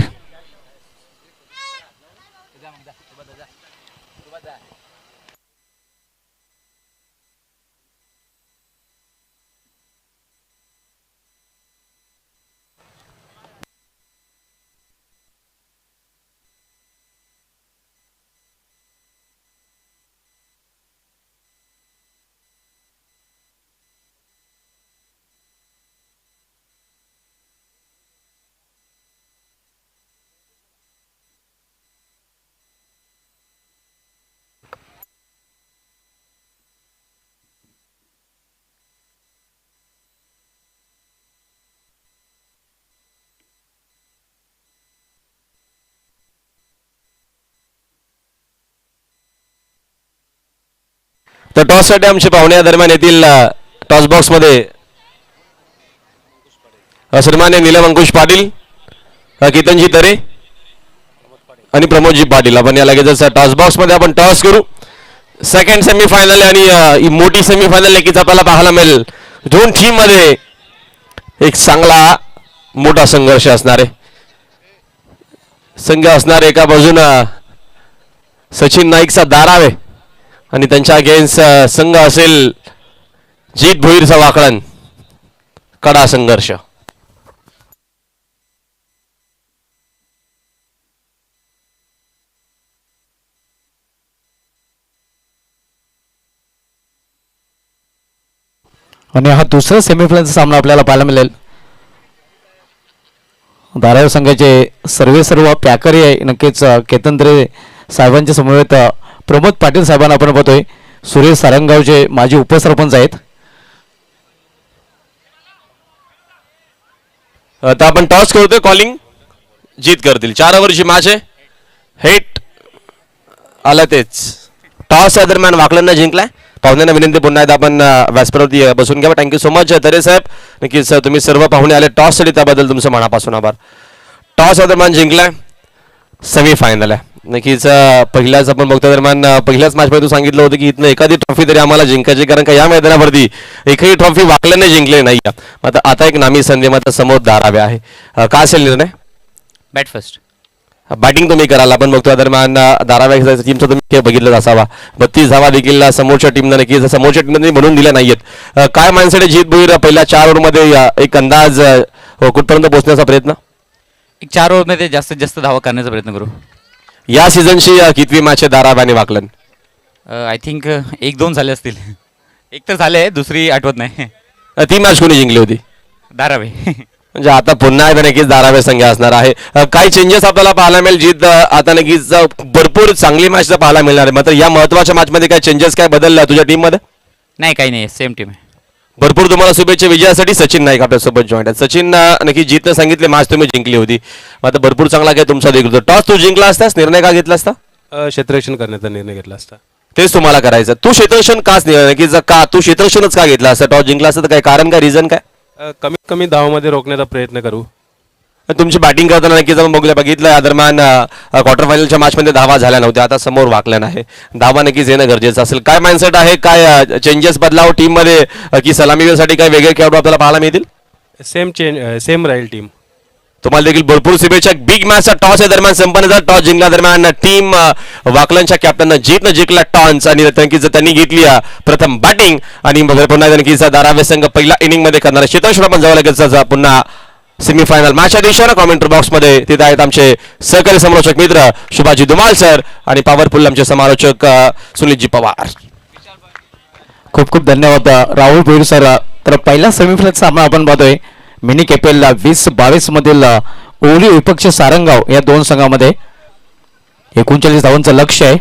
तर टॉससाठी आमचे पाहुणे दरम्यान येथील टॉस बॉक्समध्ये सन्मान्य नीलम अंकुश पाटील, केतनजी तरे आणि प्रमोदजी पाटील. आपण या लगेचच टॉस बॉक्समध्ये आपण टॉस करू. सेकंड सेमीफायनल आणि मोठी सेमीफायनल लेखीच आपल्याला पाहायला मिळेल. 2 टीम मध्ये एक चांगला मोठा संघर्ष असणार आहे. संघ असणार एका बाजूला सचिन नाईकचा दारावे आणि त्यांच्या अगेन्स्ट संघ असेल जीत भोईरचा वाकळण. कडा संघर्ष. आणि हा दुसरा सेमीफायनलचा सामना आपल्याला पाहायला मिळेल. धारावी संघाचे सर्व पॅकरी आहे नक्कीच केतन दरे साहेबांच्या समवेत प्रमोद पाटील साहेबांना आपण पाहतोय. सुरेश सारंगावचे माजी उपसरपंच आहेत. आता आपण टॉस करतोय. कॉलिंग जीत करतील. 4 ओव्हरची मॅच आहे. हेट आलं तेच. टॉस या दरम्यान वाकलंना जिंकलाय. पाहुण्यांना विनंती पुन्हा एकदा आपण व्यासपीठावरती बसून घ्यावं. थँक्यू सो मच तरे साहेब. नक्कीच तुम्ही सर्व पाहुणे आले टॉससाठी, त्याबद्दल तुमचं मनापासून आभार. टॉस या दरम्यान जिंकलाय. सेमीफायनल आहे. नक्कीच पहिल्याच आपण बघतो दरम्यान पहिल्याच मॅचमध्ये तू सांगितलं होतं की इथनं एखादी ट्रॉफी तरी आम्हाला जिंकायची, कारण का या मैदानावरती एकही ट्रॉफी वाकल्याने जिंकले नाही. आता एक नामी संधी मात्र समोर धारावे आहे. काय असेल निर्णय? Bat first. बॅटिंग तुम्ही कराल. आपण बघतो या दरम्यान धाराव्या टीमचं तुम्ही बघितलंच असावा. 32 धावा देखील समोरच्या टीमनं नक्कीच समोरच्या टीमने म्हणून दिल्या नाहीयेत. काय माणसाने जीत भुईर पहिल्या 4 ओव्हरमध्ये एक अंदाज कुठपर्यंत पोहोचण्याचा प्रयत्न? एक 4 ओव्हरमध्ये जास्तीत जास्त धावा करण्याचा प्रयत्न करू. या सीझनची कितवी मॅच आहे धारावी आणि वाकलन? आय थिंक 1-2 झाले असतील. एक तर झाले, दुसरी आठवत नाही. ती मॅच कोणी जिंकली होती? धारावे. म्हणजे आता पुन्हा एकदा नक्कीच धारावे संघ असणार आहे. काही चेंजेस आपल्याला पाहायला मिळेल. जीत आता नक्कीच भरपूर चांगली मॅच पाहायला मिळणार आहे. मात्र या महत्वाच्या मॅचमध्ये काय चेंजेस काय बदलला तुझ्या टीममध्ये? नाही, काही नाही, सेम टीम आहे. भरपूर तुम्हाला शुभेच्छा. विजयासाठी सचिन नाईक आपल्यासोबत जॉईन आहे. सचिन नक्की जीतनं सांगितले मॅच तुम्ही जिंकली होती. आता भरपूर चांगला काय तुमचा देखील टॉस तू जिंकला असतास, निर्णय का घेतला असता? क्षेत्ररक्षण करण्याचा निर्णय घेतला असता. तेच तुम्हाला करायचं. तू क्षेत्ररक्षण काच नक्की का तू क्षेत्ररक्षणच का घेतला असता? टॉस जिंकला असता तर काय कारण काय, रिझन काय? कमीत कमी धावामध्ये रोखण्याचा प्रयत्न करू. तुमची बॅटिंग करताना नक्कीच आपण बघितलं या दरम्यान क्वार्टर फायनलच्या मॅचमध्ये धावा झाल्या नव्हत्या. आता समोर वाकलन आहे. धावा नक्कीच येणं गरजेचं असेल. काय माइंडसेट आहे, काय चेंजेस बदलाव टीममध्ये की सलामीसाठी काय वेगळे खेळाडू आपल्याला पाहायला मिळतील? सेम राहील टीम. तुम्हाला देखील भरपूर शुभेच्छा. बिग मॅचचा टॉस या दरम्यान संपन्न झाला. टॉस जिंकल्या दरम्यान टीम वाकलनच्या कॅप्टननं जीतनं जिंकला टॉन्स आणि नक्कीच त्यांनी घेतली प्रथम बॅटिंग आणि पुन्हा नक्कीच धारावे संघ पहिल्या इनिंग मध्ये करणार. क्षेत्ररक्षण आपण जावं लागेल पुन्हा सेमीफायनल मॅचच्या दिशेनं कॉमेंट्री बॉक्स मध्ये तिथे आहेत आमचे सहकारी समालोचक मित्र शुभाजी धुमाल सर आणि पॉवरफुल आमचे समालोचक सुनीलजी पवार. खूप खूप धन्यवाद राहुल भोईर सर. तर पहिला सेमीफायनल सामना आपण पाहतोय मिनी केपेलला 20-22 मधील ओली विपक्ष सारंगाव या 2 संघामध्ये 39 धावांचं लक्ष्य आहे.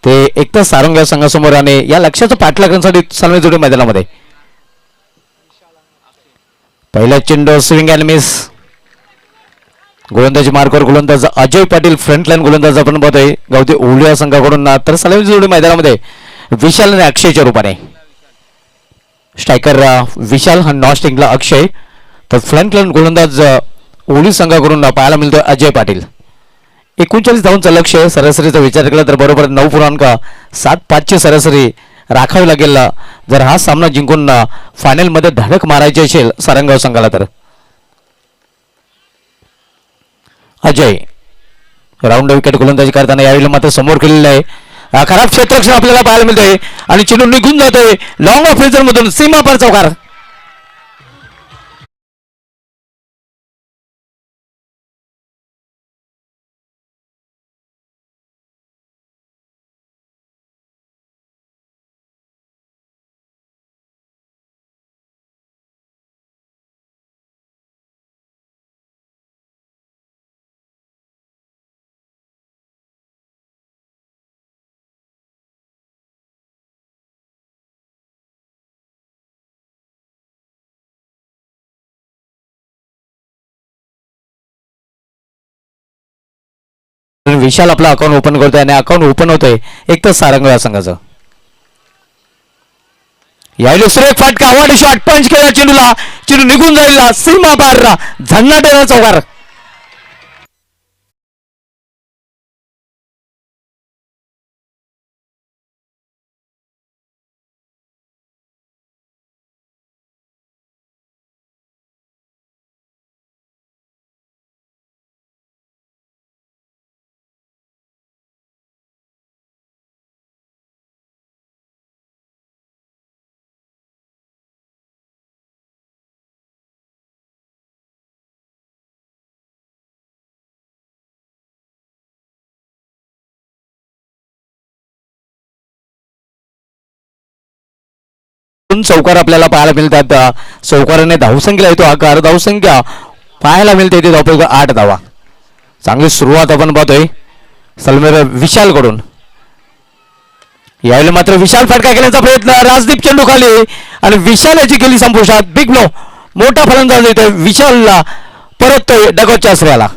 ते एकतर सारंगाव संघासमोर आणि या लक्ष्याचं पाठलाग करण्यासाठी सलमी जोडे मैदानामध्ये. पहिला चेंडू स्विंग अँड मिस. गोलंदाजी मार्कवर गोलंदाज अजय पाटील, फ्रंटलाईन गोलंदाज आपण पाहतोय गावठी ओली या संघाकडून. तर सलमी जोडे मैदानामध्ये विशाल आणि अक्षयच्या रूपाने. स्ट्रायकर विशाल हा नॉन स्टिंगला अक्षय. तर फ्रंटलाईन गोलंदाज ओली संघाकडून पाहायला मिळतोय अजय पाटील. 39 धावांचं लक्ष्य. सरासरीचा विचार केला तर बरोबर 9.75ची सरासरी राखावी लागेल जर हा सामना जिंकून फायनलमध्ये धडक मारायची असेल सारंगाव संघाला. तर अजय राऊंड विकेट गोलंदाजी करताना यावेळी मात्र समोर केलेलं आहे. खराब क्षेत्ररक्षण आपल्याला पाहायला मिळतंय आणि चेंडू निघून जातोय लॉंग ऑफ रेंजर मधून सीमा पार चौकार. विशाल आपला अकाउंट ओपन करतोय आणि अकाउंट ओपन होतोय एक तर सारंगाव या संघाचं. यावेळी सुरेख फटका अवॉर्ड शॉट पंच केला चेंडूला. चेंडू निघून जाईल सीमा पार झन्नाट चौकार. चौकार आपल्याला पाहायला मिळतात. चौकाराने धावसंख्येला येतो आकार. धावसंख्या पाहायला मिळते इथे धावपैकी 8 धावा. चांगली सुरुवात आपण पाहतोय सलमेर विशाल कडून. यावेळी मात्र विशाल फटका केल्याचा प्रयत्न, राजदीप चेंडू खाली आणि विशाल याची केली संपुष्टात. बिग ब्लो, मोठा फलंदाज येतोय विशालला परततोय डगोच्या आश्रयाला.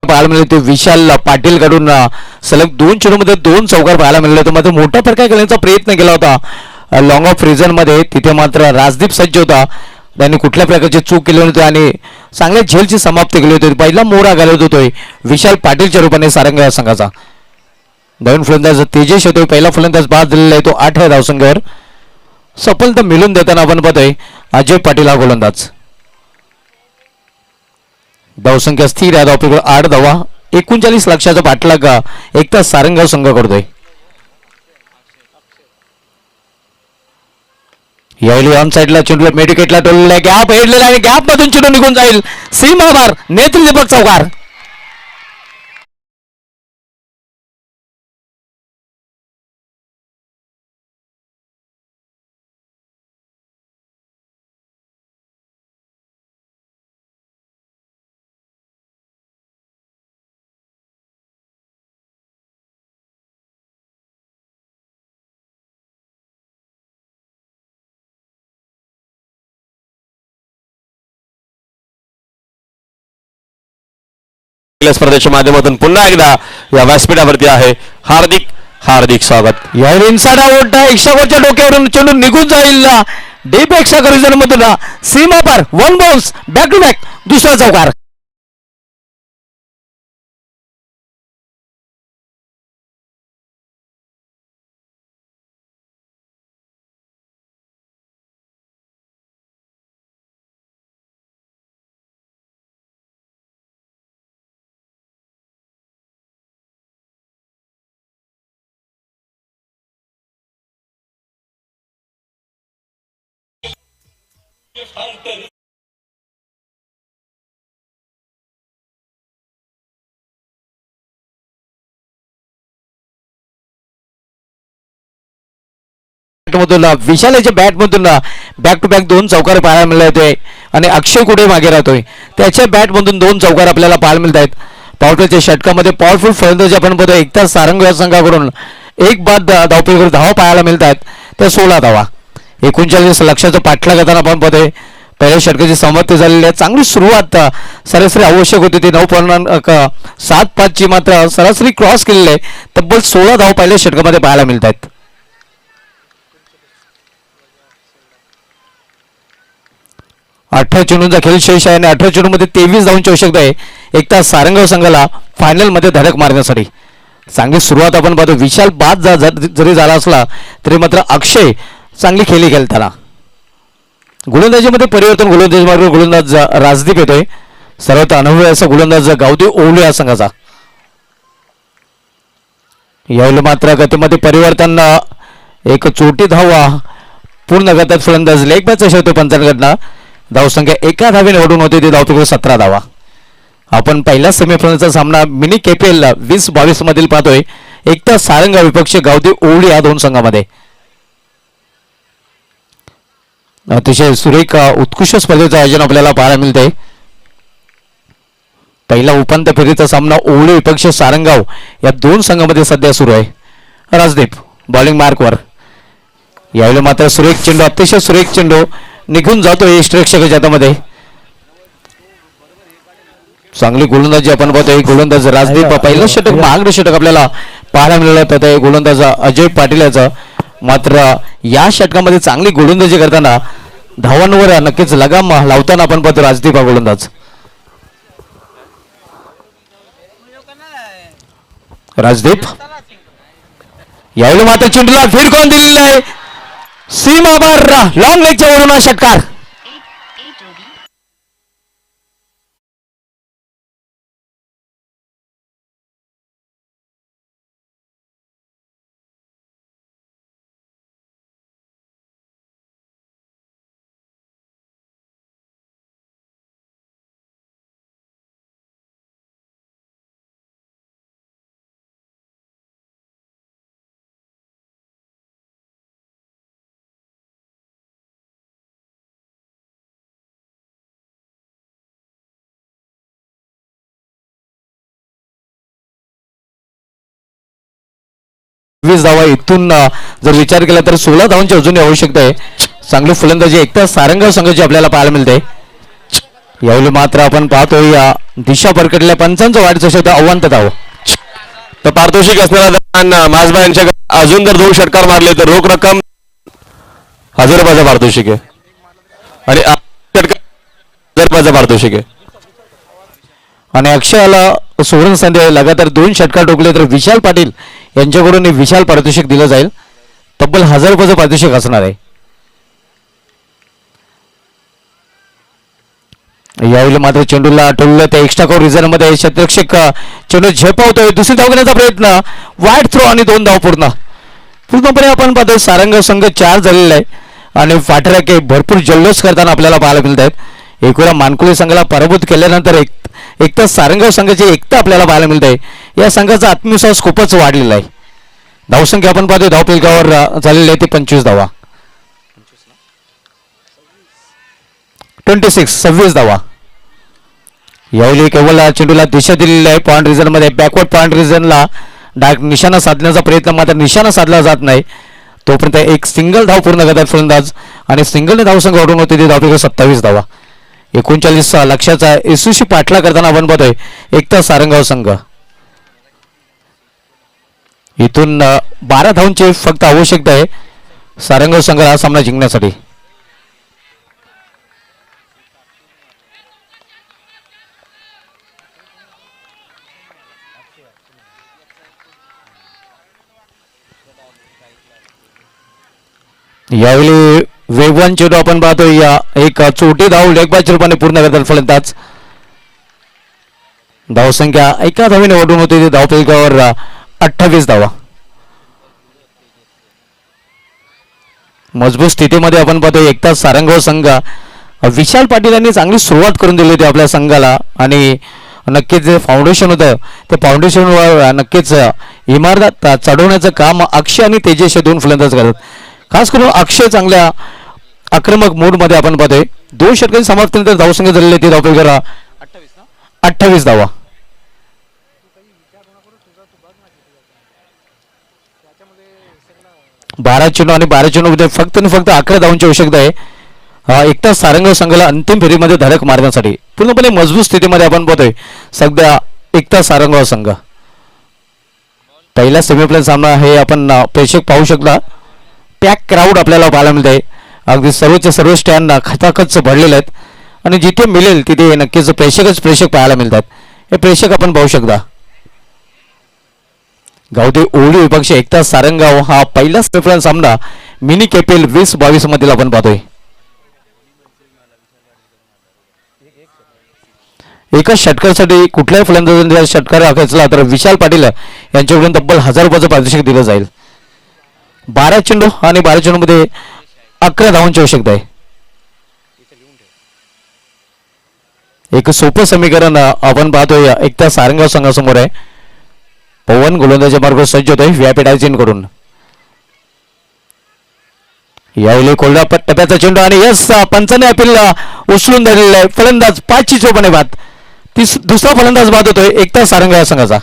पाहायला मिळाले ते विशाल पाटील कडून सलग 2 चेंडूमध्ये 2 चौकार पाहायला मिळाले होते. मात्र मोठा फटका खेळण्याचा प्रयत्न केला होता लॉंग ऑफ रिझन मध्ये. तिथे मात्र राजदीप सज्ज होता, त्यांनी कुठल्या प्रकारची चूक केली होती आणि चांगल्या झेलची समाप्ती केली होती. पहिला मोरा घालत होतोय विशाल पाटीलच्या रूपाने सारंग या संघाचा. नवीन फलंदाज तेजेश होतोय, पहिला फलंदाज बाद दिलेला आहे तो 8 धावसंख्येवर. सफलता मिळून देताना आपण पाहतोय अजय पाटील हा गोलंदाज. धावसंख्या स्थिर आहे, धावपैकी 8 धावा. 39 लक्षाचा पाठलाग एक तास सारंगाव संघ करतोय. यावेळी ऑन साईडला चेंडूला मेडिकेटला टोललेला गॅप हेडलेला आणि गॅप मधून चेंडू निघून जाईल. सीमाभार नेतृत्व दीपक चौकार. स्पर्धेच्या माध्यमातून पुन्हा एकदा या व्यासपीठावरती आहे हार्दिक हार्दिक स्वागत. यावेळी इन्साइड आउट इक्षाकोच्या डोक्यावरून चेंडू निघून जाईल डीप एक्स्ट्रा करिझन मधून. सीमापार 1 बाउन्स, बॅक टू बॅक दुसरा चौकार. मधून विशालाच्या बॅट मधून बॅक टू बॅक 2 चौकार पाहायला मिळत होते आणि अक्षय कुठे मागे राहतोय त्याच्या बॅट मधून 2 चौकार आपल्याला पाहायला मिळत आहेत. पॉवरप्लेच्या षटकामध्ये पॉवरफुल फलंदाजी आपण बघतो. एकता सारंग या संघाकडून एक बाद धावपैकी धावा पाहायला मिळत आहेत, त्या 16 धावा. 39 लक्षाचा पाठलाग करताना आपण बघतोय पहिल्या षटकाची समाप्ती झालेली आहे. चांगली सुरुवात सरासरी आवश्यक होती ती 9.75 ची मात्र सरासरी क्रॉस केलेली आहे. तब्बल 16 धावा पहिल्या षटकामध्ये पाहायला मिळत आहेत. 18 चेंडूंचा खेळ शेष आहे आणि 18 चेंडूमध्ये 23 धावांची आवश्यकता आहे एक तास सारंगाव संघाला फायनल मध्ये धडक मारण्यासाठी. चांगली सुरुवात आपण पाहतो. विशाल बाद जरी झाला असला तरी मात्र अक्षय चांगली खेळी खेळताना. गोलंदाजीमध्ये परिवर्तन, गोलंदाज राजदीप येतोय. सर्वात अनुभवी असा गोलंदाज गावदेव ओवळे या संघाचा. यावेळी मात्र गतीमध्ये परिवर्तन, एक चोटी धावा पूर्ण गतात फलंदाज लेग बॅच होतो पंचांकडनं. धावसंख्या 1 धावेने ओढून होते ती धावपैकी 17 धावा. आपण पहिल्या सेमीफायनलचा सामना मिनी केपीएल 2022 मधील पाहतोय. एक तर सारंगा विपक्ष गावदेव ओवळी या 2 संघामध्ये. अतिशय सुरेख उत्कृष्ट स्पर्धेचं आयोजन आपल्याला पाहायला मिळतंय. पहिला उपांत्य फेरीचा सामना ओवळी विपक्ष सारंगाव या 2 संघामध्ये सध्या सुरू आहे. राजदीप बॉलिंग मार्कवर. यावेळी मात्र सुरेख चेंडू, अतिशय सुरेख चेंडू निघून जातो यष्टरक्षकाच्या हातामध्ये. चांगली गोलंदाजी आपण पाहतोय. गोलंदाज राजदीप पहिलं षटक, महागडं षटक आपल्याला पाहायला मिळालं होतं गोलंदाज अजय पाटील याचं. मात्र या षटकामध्ये चांगली गोलंदाजी करताना धावांवर नक्कीच लगाम लावताना आपण पाहतो राजदीप हा गोलंदाज. राजदीप यावेळी मात्र चेंडूला फीड करून दिलेला आहे. सीमाबार लॉंग लेगच्या वरून हा षटकार. 26 धावा. इथून जर विचार केला तर 16 धावांची अजून आवश्यकता आहे. चांगली फलंदाजी एकता सारंगाव संघाची आपल्याला पाहायला मिळते. यावेळी मात्र आपण पाहतोय या दिशा परकडल्या पंचांचं वाढीचं शब्द आव्हान धाव. तर पारितोषिक असणारा माझबा यांच्याकडे अजून जर 2 षटकार मारले तर रोख रक्कम 1000 रुपयाचं पारितोषिक आहे आणि 1000 रुपयाचं पारितोषिक आहे. आणि अक्षयाला सुवर्ण संधी लगातार 2 षटकार ठोकले तर विशाल पाटील यांच्याकडून विशाल पारितोषिक दिलं जाईल. तब्बल 1000 रुपयाचं पारितोषिक असणार आहे. यावेळी मात्र चेंडूला आठवलं त्या एक्स्ट्रा कव्हर रिझर्व मध्ये क्षेत्ररक्षक चेंडू झेपावतोय. दुसरी धाव घेण्याचा प्रयत्न वाईड थ्रो आणि 2 धाव पूर्णपणे आपण पाहतोय सारंगाव संघ 4 झालेला आहे आणि फाटराके भरपूर जल्लोष करताना आपल्याला पाहायला मिळत आहेत. एकवेळा मानकुले संघाला पराभूत केल्यानंतर एकता सारंगाव संघाची एकता आपल्याला पाहायला मिळत आहे. या संघाचा आत्मविश्वास खूपच वाढलेला आहे. धावसंख्या आपण पाहतोय धावफलकावर झालेली आहे ते 25 धावा. 26 धावा. यावेळी केवळ चेंडूला दिशा दिलेली आहे पॉइंट रिझन मध्ये. बॅकवर्ड पॉइंट रिझनला डायरेक्ट निशाणा साधण्याचा प्रयत्न मात्र निशाणा साधला जात नाही. तोपर्यंत एक सिंगल धाव पूर्ण करतात फलंदाज आणि सिंगलने धावसंख्या वाढवून होते ती धावपैकी 27 धावा. 39 लक्षाचा यशस्वी पाठला करताना आपण पाहतोय एकता सारंगाव संघ. इथून 12 धावांची फक्त आवश्यकता आहे सारंगाव संघाला हा सामना जिंकण्यासाठी. यावेळी वेगवान चेंडू आपण पाहतोय या एक छोटी धाव लेगबाच्या रूपाने पूर्ण करतात फलंदाज. धावसंख्या एका धावेने वाढून होती धावफलकावर 28 धावा. मजबूत स्थितीमध्ये आपण पाहतोय एकता सारंगाव संघ. विशाल पाटील यांनी चांगली सुरुवात करून दिली होती आपल्या संघाला आणि नक्कीच जे फाउंडेशन होतं ते फाउंडेशनवर नक्कीच इमारत चढवण्याचं काम अक्षय आणि तेजस हे 2 फलंदाज करतात. खास करून अक्षय चांगल्या आक्रमक मोडमध्ये आपण पाहतोय. 2 षटकांची समाप्तीनंतर धावसंख्या झालेली ती धावफलकावर 28 धावा. बारा चेंडू आणि 12 चेंडूमध्ये फक्त आणि फक्त 11 धावांची आवश्यकता आहे. एकटा सारंगाव संघाला अंतिम फेरीमध्ये धडक मारण्यासाठी. पूर्णपणे मजबूत स्थितीमध्ये आपण पाहतोय सध्या एकता सारंगाव संघ. पहिला सेमीफायनल सामना हे आपण प्रेक्षक पाहू शकता. पॅक क्राऊड आपल्याला पाहायला मिळत आहे. अगदी सर्वच्या सर्व स्टँड खचाखच भरलेले आहेत आणि जिथे मिळेल तिथे नक्कीच प्रेक्षक पाहायला मिळतात. हे प्रेक्षक आपण पाहू शकता. गावठी ओळी विपक्ष एकता सारंगाव हा पहिला सेमीफायनल सामना मिनी केपीएल 2022 मधील आपण पाहतोय. एका षटकासाठी कुठल्याही फलंदाजाने षटकार राखायचा तर विशाल पाटील यांच्याकडून तब्बल 1000 रुपयाचं पारितोषिक दिलं जाईल. 12 चेंडू आणि 12 चेंडूमध्ये 11 धावांची आवश्यकता आहे. एक सोपं समीकरण आपण पाहतोय एकता सारंगाव संघासमोर आहे. पवन गोलंदाजी मार्ग सज्ज होतोय व्यापीडायझिन कडून. यावेळी कोल्हा टप्प्याचा चेंडू आणि यस पंचाने अपील उचलून धरलेला आहे. फलंदाज 5 चोपणे बाद. दुसरा फलंदाज बाद होतोय एकता सारंगाव संघाचा.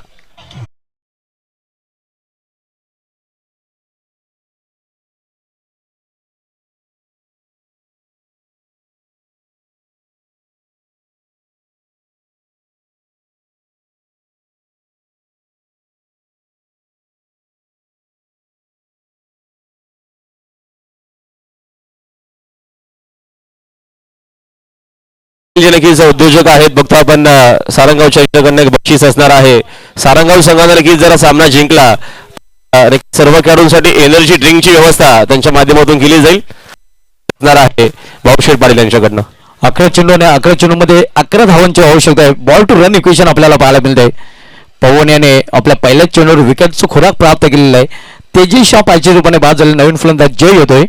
जे नक्कीच उद्योजक आहेत बघतो आपण सारंगावच्या इकडे एक बक्षीस असणार आहे. सारंगाव संघाने नक्कीच जरा सामना जिंकला सर्व खेळाडूंसाठी एनर्जी ड्रिंकची व्यवस्था त्यांच्या माध्यमातून केली जाईल असणार आहे भाऊशेठ पाटील यांच्याकडनं. 11 चेंडू आणि 11 चेंडूमध्ये 11 धावांची आवश्यकता आहे. बॉल टू रन इक्वेशन आपल्याला पाहायला मिळते. पवन याने आपल्या पहिल्याच चेंडूवर विकेटचं खुराक प्राप्त केलेला आहे. तेजस शाह 5 रूपाने बाद झाले. नवीन फलंदाज जय होतोय.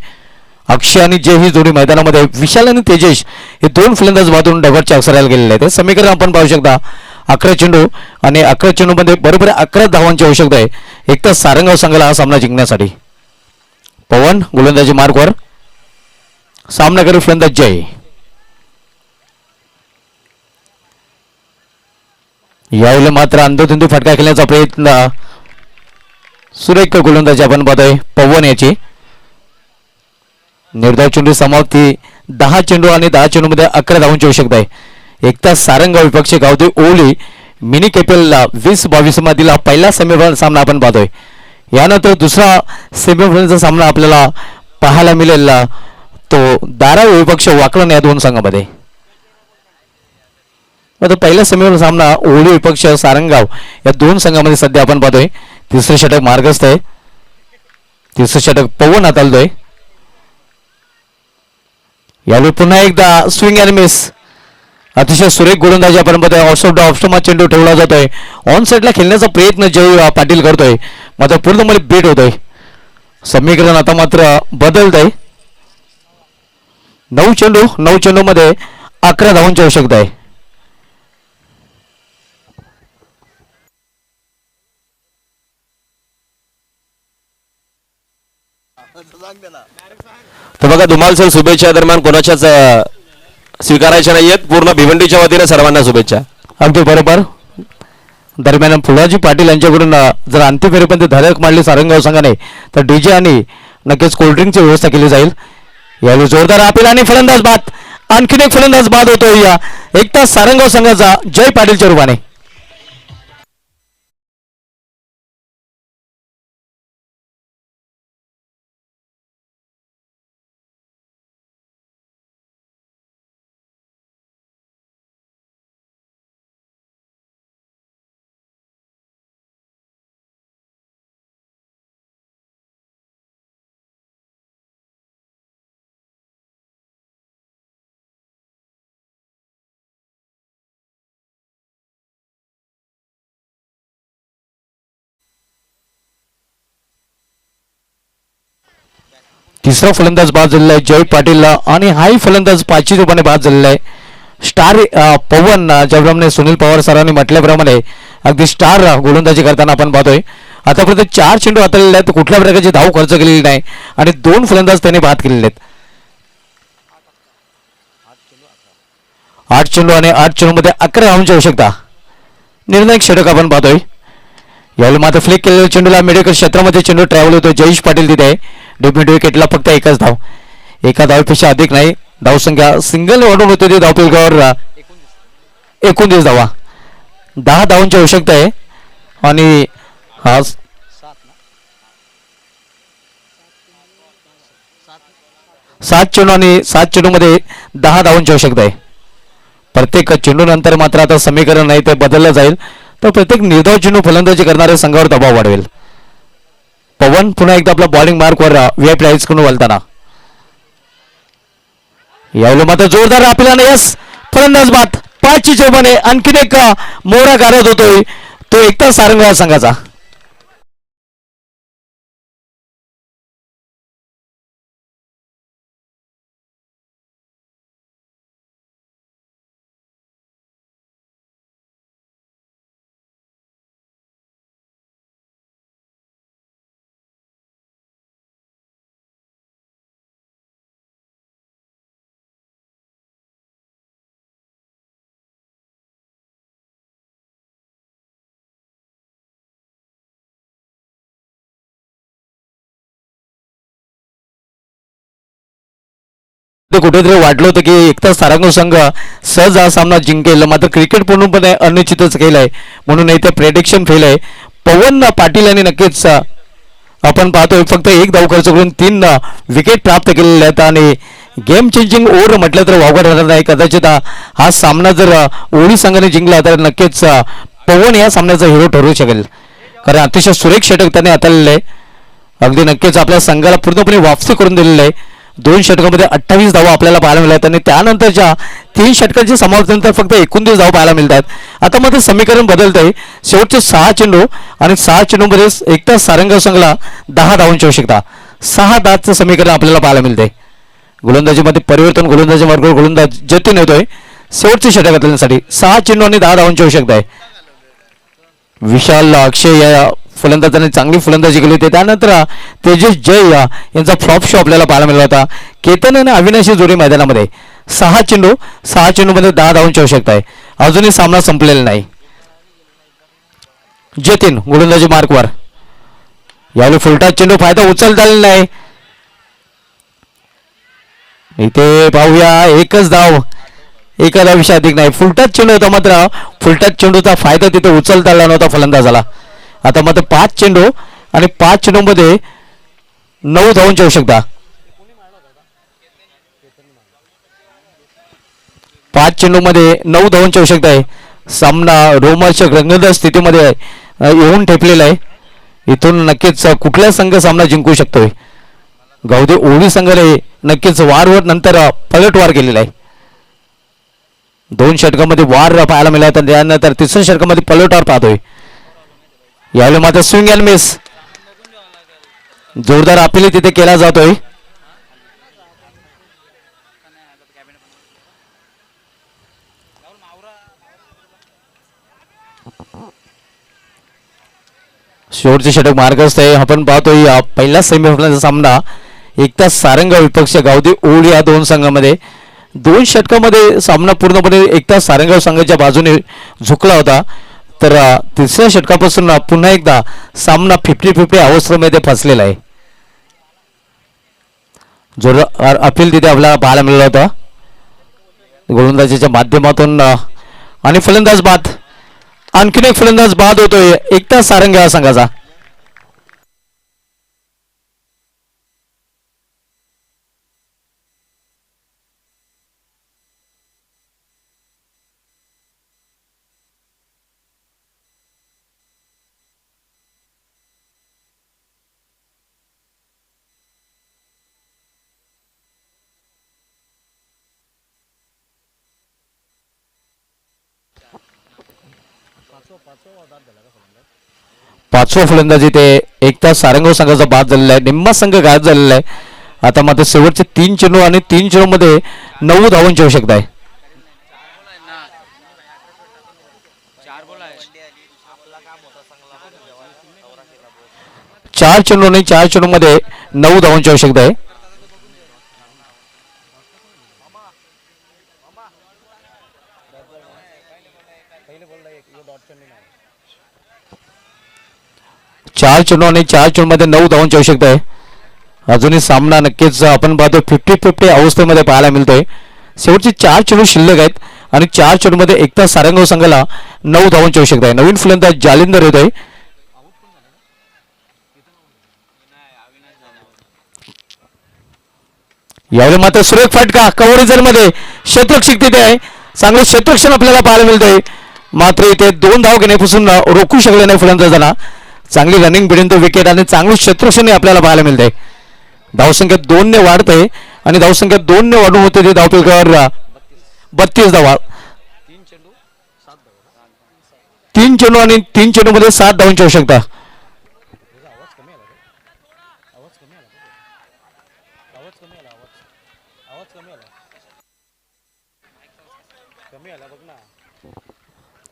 अक्षय आणि जय ही जोडी मैदानामध्ये. विशाल आणि तेजस हे 2 फलंदाज बाजून डगरच्या अक्षराला गेलेले आहेत. हे समीकरण आपण पाहू शकता. 11 चेंडू आणि 11 चेंडूमध्ये बरोबर 11 धावांची आवश्यकता आहे एकटा सारंगाव संघाला हा सामना जिंकण्यासाठी. पवन गोलंदाजी मार्गवर. सामनाकरी फलंदाज जय. यावेळी मात्र अंधोधुंदी फटका खेळण्याचा प्रयत्न सुरेख गोलंदाजी आपण पाहतोय पवन याची. निर्धाव चेंडू समाप्ती 10 चेंडू आणि 10 चेंडू मध्ये 11 धावांची आवश्यकता आहे. एकता सारंगाव विपक्ष गावदेव ओवली मिनी केपलला 20-22 मधील पहिला सेमीफायनल सामना आपण पाहतोय. यानंतर दुसरा सेमीफायनलचा सामना आपल्याला पाहायला मिळेल तो धारावी विपक्ष वाकलन या दोन संघामध्ये. आता पहिला सेमीफायनल सामना ओवली विपक्ष सारंगाव या दोन संघामध्ये सध्या आपण पाहतोय. तिसरे षटक मार्गस्थ आहे. तिसरे षटक पवन हाताळतोय. यावेळी पुन्हा एकदा स्विंग अँड मिस. अतिशय सुरेख गोलंदाजी आपण पाहतोय. ऑफस्टॉप चेंडू ठेवला जातोय. ऑन साईडला खेळण्याचा प्रयत्न जय पाटील करतोय मात्र पूर्णपणे बीट होतोय. समीकरण आता मात्र बदलतंय. 9 चेंडू मध्ये 11 धावांची आवश्यकता आहे. तर बघा धुमाल सर शुभेच्छा दरम्यान कोणाच्याच स्वीकारायच्या नाहीयेत. पूर्ण भिवंडीच्या वतीने सर्वांना शुभेच्छा. अगदी बरोबर. दरम्यान फुलाजी पाटील यांच्याकडून जर अंतिम फेरीपर्यंत धडक मारली सारंगाव संघाने तर डीजे आणि नक्कीच कोल्ड्रिंकची व्यवस्था केली जाईल. यावेळी जोरदार अपील आणि फलंदाज बाद. आणखीन एक फलंदाज बाद होतोय या एकता सारंगाव संघाचा जय पाटीलच्या रूपाने. तिसरा फलंदाज बाद झालेला आहे जय पाटीलला आणि हाही फलंदाज 5 रूपाने बाद झालेला आहे. स्टार पवन ज्याप्रमाणे सुनील पवार सरांनी म्हटल्याप्रमाणे अगदी स्टार गोलंदाजी करताना आपण पाहतोय. आतापर्यंत 4 चेंडू हाताळलेले आहेत. कुठल्या प्रकारची धाव खर्च केलेली नाही आणि 2 फलंदाज त्यांनी बाद केलेले आहेत. 8 चेंडू आणि 8 चेंडू मध्ये 11 धावांची आवश्यकता. निर्णायक षटक आपण पाहतोय. यावेळी मात्र फ्लिक केलेल्या चेंडूला मिडविकेट क्षेत्रामध्ये चेंडू ट्रॅव्हल होतो. जयेश पाटील तिथे आहे. मिड विकेटला फक्त एकच धाव. एका धावेपेक्षा अधिक नाही. धावसंख्या सिंगल ऑर्डर होते ते धावफलकावर 19 धावा. 10 धावांची आवश्यकता आहे आणि हा 7 चेंडू आणि 7 चेंडू मध्ये 10 धावांची आवश्यकता आहे. प्रत्येक चेंडू नंतर मात्र आता समीकरण नाही ते बदललं जाईल तर प्रत्येक निर्धाव चेंडू फलंदाजी करणाऱ्या संघावर दबाव वाढवेल. पवन पुन्हा एकदा आपला बॉलिंग मार्कवर व्हीआयपी राईज करून वळताना. यावेळी मात्र जोरदार आपल्याला यस फलंदाज बाद. 5 चेंडूने आणखीन एक मोहरा गारत होतोय तो एकता सारंगाव संघाचा. कुठेतरी वाटलं होतं की एकता सारंगाव संघ सहज हा सामना जिंकेल मात्र क्रिकेट पूर्णपणे अनिश्चितच केलंय म्हणून इथे प्रेडिक्शन फेल आहे. पवन पाटील यांनी नक्कीच आपण पाहतोय फक्त 1 धाव खर्च करून 3 विकेट प्राप्त केलेले आहेत आणि गेम चेंजिंग ओव्हर म्हटलं तर वावगं राहणार नाही. कदाचित हा सामना जर ओळी संघाने जिंकला तर नक्कीच पवन या सामन्याचा हिरो ठरू शकेल कारण अतिशय सुरेख षटक त्याने हाताळलेलं आहे. अगदी नक्कीच आपल्या संघाला पूर्णपणे वापसी करून दिलेलं आहे. 2 षटकामध्ये 28 धावा आपल्याला पाहायला मिळतात आणि त्यानंतरच्या 3 षटकांची समाप्तीनंतर फक्त 29 धावा पाहायला मिळतात. आता मात्र समीकरण बदलतंय. शेवटचे 6 चेंडू आणि 6 चेंडूमध्ये एकता सारंगाव संघाला 10 धावांची आवश्यकता. 6 धावचं समीकरण आपल्याला पाहायला मिळतंय. गोलंदाजीमध्ये परिवर्तन गोलंदाजी मार्गावर गोलंदाज जतीन येतोय शेवटचे षटक हाताळण्यासाठी. 6 चेंडू आणि 10 धावांची आवश्यकता आहे. विशाल अक्षय या फलंदाजांनी चांगली फलंदाजी केली होती. त्यानंतर तेजस जय यांचा फ्लॉप शो आपल्याला पाहायला मिळाला होता. केतन आणि अविनाशी जोडी मैदानामध्ये 6 चेंडूमध्ये 10 धावांची आवश्यकता आहे. अजूनही सामना संपलेला नाही. जतीन गोलंदाजी मार्कवर यावेळी फुलटा चेंडू फायदा उचलता आलेला नाही. इथे पाहूया एकच धाव, एका धावीशी अधिक नाही. फुलटाच चेंडू होता, मात्र फुलटाच चेंडूचा फायदा तिथे उचलता आला नव्हता फलंदाजाला. आता मात्र 5 चेंडू आणि 5 चेंडूमध्ये 9 धावांची आवश्यकता. 5 चेंडूमध्ये 9 धावांची आवश्यकता आहे. सामना रोमांचक रंगतदार स्थितीमध्ये येऊन ठेपलेला आहे. इथून नक्कीच कुठला संघ सामना जिंकू शकतोय. गावदे ओळी संघाने नक्कीच वारवर नंतर पलटवार केलेला आहे. 2 षटकामध्ये वार पाहायला मिळाला, तर त्यानंतर 3ऱ्या षटकामध्ये पलटवार पाहतोय. यावेळी मात्र स्विंग अँड मिस, जोरदार अपील तिथे केला जातोय. शेवटचे षटक मार्गस्थ आहे. आपण पाहतोय पहिला सेमीफायनलचा सामना एकता सारंगाव विपक्ष गावदे ओळी या 2 संघामध्ये 2 षटकामध्ये सामना पूर्णपणे एकता सारंगाव संघाच्या बाजूने झुकला होता. तर 3ऱ्या षटकापासून पुन्हा एकदा सामना 50-50 अवस्थेमध्ये फसलेला आहे. जोरदार अपील तिथे आपल्याला पाहायला मिळाला होता गोलंदाजीच्या माध्यमातून. आणि फलंदाज बाद, आणखीन एक फलंदाज बाद होतोय एकता सारंगाव संघाचा. पाचवा फलंदाजी ते एकता सारंगाव संघाचा बाद झालेला आहे. निम्मा संघ गायब झालेला आहे. आता मात्र शेवटचे 3 चेंडू आणि 3 चेंडूमध्ये 9 धावांची आवश्यकता आहे. 4 चेंडू आणि 4 चेंडूमध्ये 9 धावांची आवश्यकता आहे. चार चेंडू आणि 4 चेंडूमध्ये 9 धावांची आवश्यकता आहे. अजूनही सामना नक्कीच आपण पाहतो 50-50 अवस्थेमध्ये पाहायला मिळतोय. शेवटचे 4 चेंडू शिल्लक आहेत आणि 4 चेंडूमध्ये एकता सारंगाव संघाला 9 धावांची आवश्यकता आहे. नवीन फलंदाज जालिंदर येतोय. यावेळी मात्र सुरेख फटका कव्हर मध्ये क्षेत्ररक्षक तिथे आहे. चांगले क्षेत्ररक्षण आपल्याला पाहायला मिळतंय. मात्र इथे 2 धाव घेण्यापासून रोखू शकले नाही फलंदाजांना. चांगली रनिंग बिडून तो विकेट आणि चांगलं क्षेत्ररक्षण आपल्याला पाहायला मिळतंय. धावसंख्या 2 ने वाढते आणि धावसंख्या 2 ने वाढून होते ते धावफलकावर 32 धावा. 3 चेंडू आणि 3 चेंडू मध्ये 7 धावांची आवश्यकता.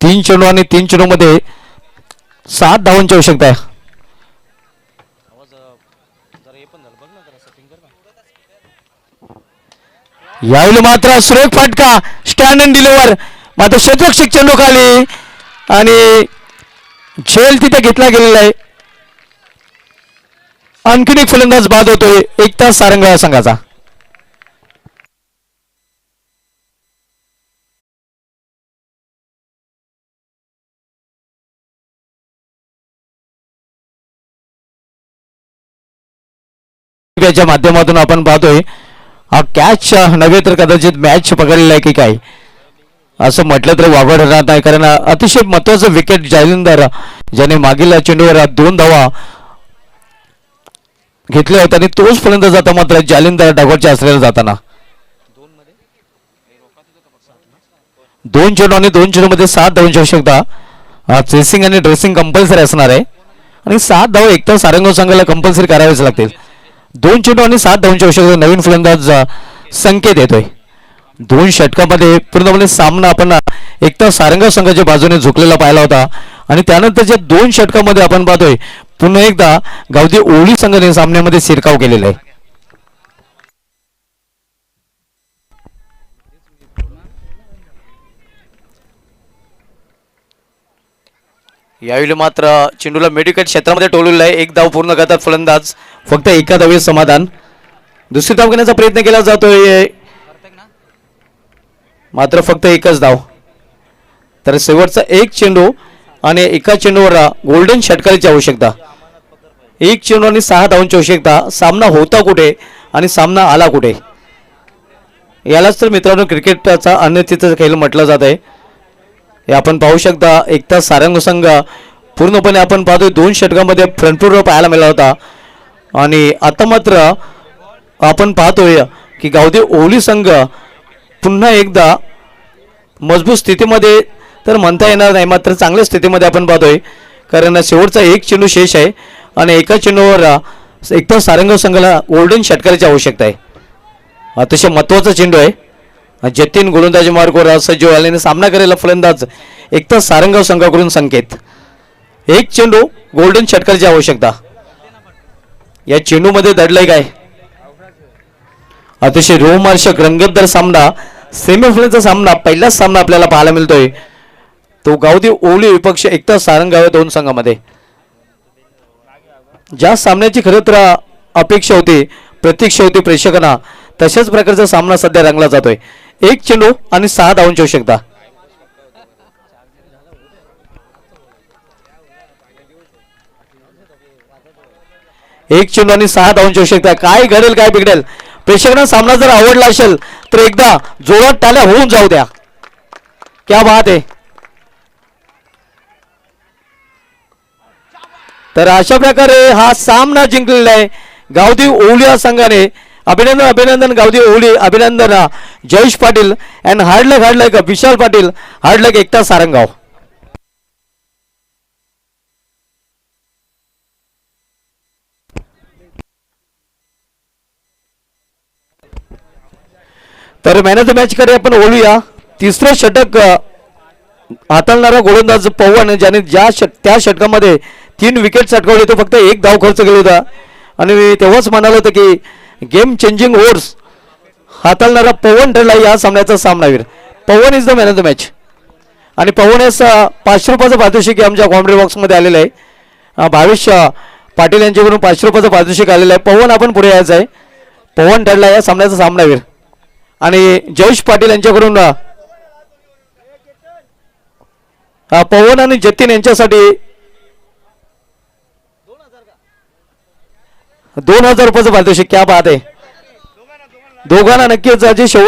तीन चेंडू आणि 3 चेंडू मध्ये 7 धावांची आवश्यकता आहे. यावेळी मात्र सुरेख फटका स्टँड अँड डिलिव्हर. मात्र क्षेत्ररक्षक चेंडू खाली आणि झेल तिथे घेतला गेलेला आहे. आणखीन एक फलंदाज बाद होतोय एकता सारंगाव संघाचा. च्या माध्यमातून आपण पाहतोय हा कॅच नव्हे तर कदाचित मॅच पकडलेला आहे की काय असं म्हटलं तर वावड होणार नाही. कारण अतिशय महत्वाचं विकेट जालिंदर ज्याने मागील चेंडूवर 2 धावा घेतल्या होत्या आणि तोच फलंदाज आता मात्र जालिंदर डागोरच्या असलेला जाताना 2 चेंडू आणि 2 चेंडू मध्ये 7 धावांची आवश्यकता. चेसिंग आणि ड्रेसिंग कंपल्सरी असणार आहे आणि 7 धाव एकतर सारंगाव संघाला कंपल्सरी करावेच लागतील. 2 चेंडू आणि 7 धावांची आवश्यकता. नवीन फलंदाज संकेत येतोय. 2 षटकामध्ये पूर्णपणे सामना आपण एकतर सारंगाव संघाच्या बाजूने झुकलेला पाहिला होता आणि त्यानंतरच्या 2 षटकामध्ये आपण पाहतोय पुन्हा एकदा गावदी ओळी संघाने सामन्यामध्ये शिरकाव केलेला आहे. यावेळी मात्र चेंडूला मेडिकट क्षेत्रामध्ये टोललेला आहे. एक धाव पूर्ण करतात फलंदाज. फक्त एका धावे समाधान. दुसरी धाव घेण्याचा प्रयत्न केला जातोय मात्र फक्त एकच धाव. तर शेवटचा एक चेंडू आणि एका चेंडूवर गोल्डन षटकाराची आवश्यकता. एक चेंडू आणि 6 धावांची आवश्यकता. सामना होता कुठे आणि सामना आला कुठे, यालाच तर मित्रांनो क्रिकेटचा अन्यथित खेळ म्हटलं जात आहे. हे आपण पाहू शकता. एकता सारंग संघ पूर्णपणे आपण पाहतोय 2 षटकामध्ये फ्रंटफुटवर पाहायला मिळाला होता आणि आता मात्र आपण पाहतोय की गावदेव ओवली संघ पुन्हा एकदा मजबूत स्थितीमध्ये तर म्हणता येणार नाही, मात्र चांगल्या स्थितीमध्ये आपण पाहतोय. कारण शेवटचा एक चेंडू शेष आहे आणि एका चेंडूवर एकता सारंग संघाला गोल्डन षटकाराची आवश्यकता आहे. अतिशय महत्त्वाचा चेंडू आहे. जतीन गोलंदाजी मार्गावर सज्ज झाल्याने सामना करायला फलंदाज एकता सारंगाव संघाकडून संकेत. एक चेंडू गोल्डन षटकाराची आवश्यकता. या चेंडूमध्ये दडलंय काय? अतिशय रोमहर्षक रंगतदार सामना, सेमीफायनलचा सामना, पहिलाच सामना आपल्याला पाहायला मिळतोय. तो गावदेव ओवली विपक्ष एकता सारंगाव या 2 संघामध्ये. ज्या सामन्याची खरं तर अपेक्षा होती, प्रतीक्षा होती प्रेक्षकांना, तशाच प्रकारचा सामना सध्या रंगला जातोय. एक चेंडू आणि 6 धावांची आवश्यकता. एक चेंडू आणि 6 धावांची आवश्यकता. काय घडेल काय बिघडेल, प्रेक्षकांना सामना जर आवडला असेल तर एकदा जोरात टाळ्या होऊन जाऊ द्या. क्या बात आहे. तर अशा प्रकारे हा सामना जिंकलेला आहे गावदेव ओवली या संघाने. अभिनंदन अभिनंदन गावदेव ओवली, अभिनंदन जयेश पाटील अँड हार्डलक विशाल पाटील, हार्डलक एकता सारंगाव. तर मॅन ऑफ द मॅच कडे आपण बोलूया. तिसरं षटक हाताळणारा गोलंदाज पवन, ज्याने त्या षटकामध्ये 3 विकेट चटकावले, तो फक्त 1 धाव खर्च केला होता आणि तेव्हाच म्हणाल होतं की गेम चेंजिंग ओव्हर्स हाताळणारा पवन ठरला या सामन्याचा सामनावीर. Pavan is the man of the match. आणि पवन यास 500 रुपयाचं पारितोषिक आमच्या कॉमेंट्री बॉक्समध्ये आलेलं आहे. भावेश पाटील यांच्याकडून 500 रुपयाचं पारितोषिक आलेलं आहे. पवन आपण पुढे यायचं आहे. पवन ठरला या सामन्याचा सामनावीर. आणि जयेश पाटील यांच्याकडून पवन आणि जतीन यांच्यासाठी 2000 रुपयाचं पारितोषिक. क्या बात आहे. दोघांना नक्कीच जे शेवट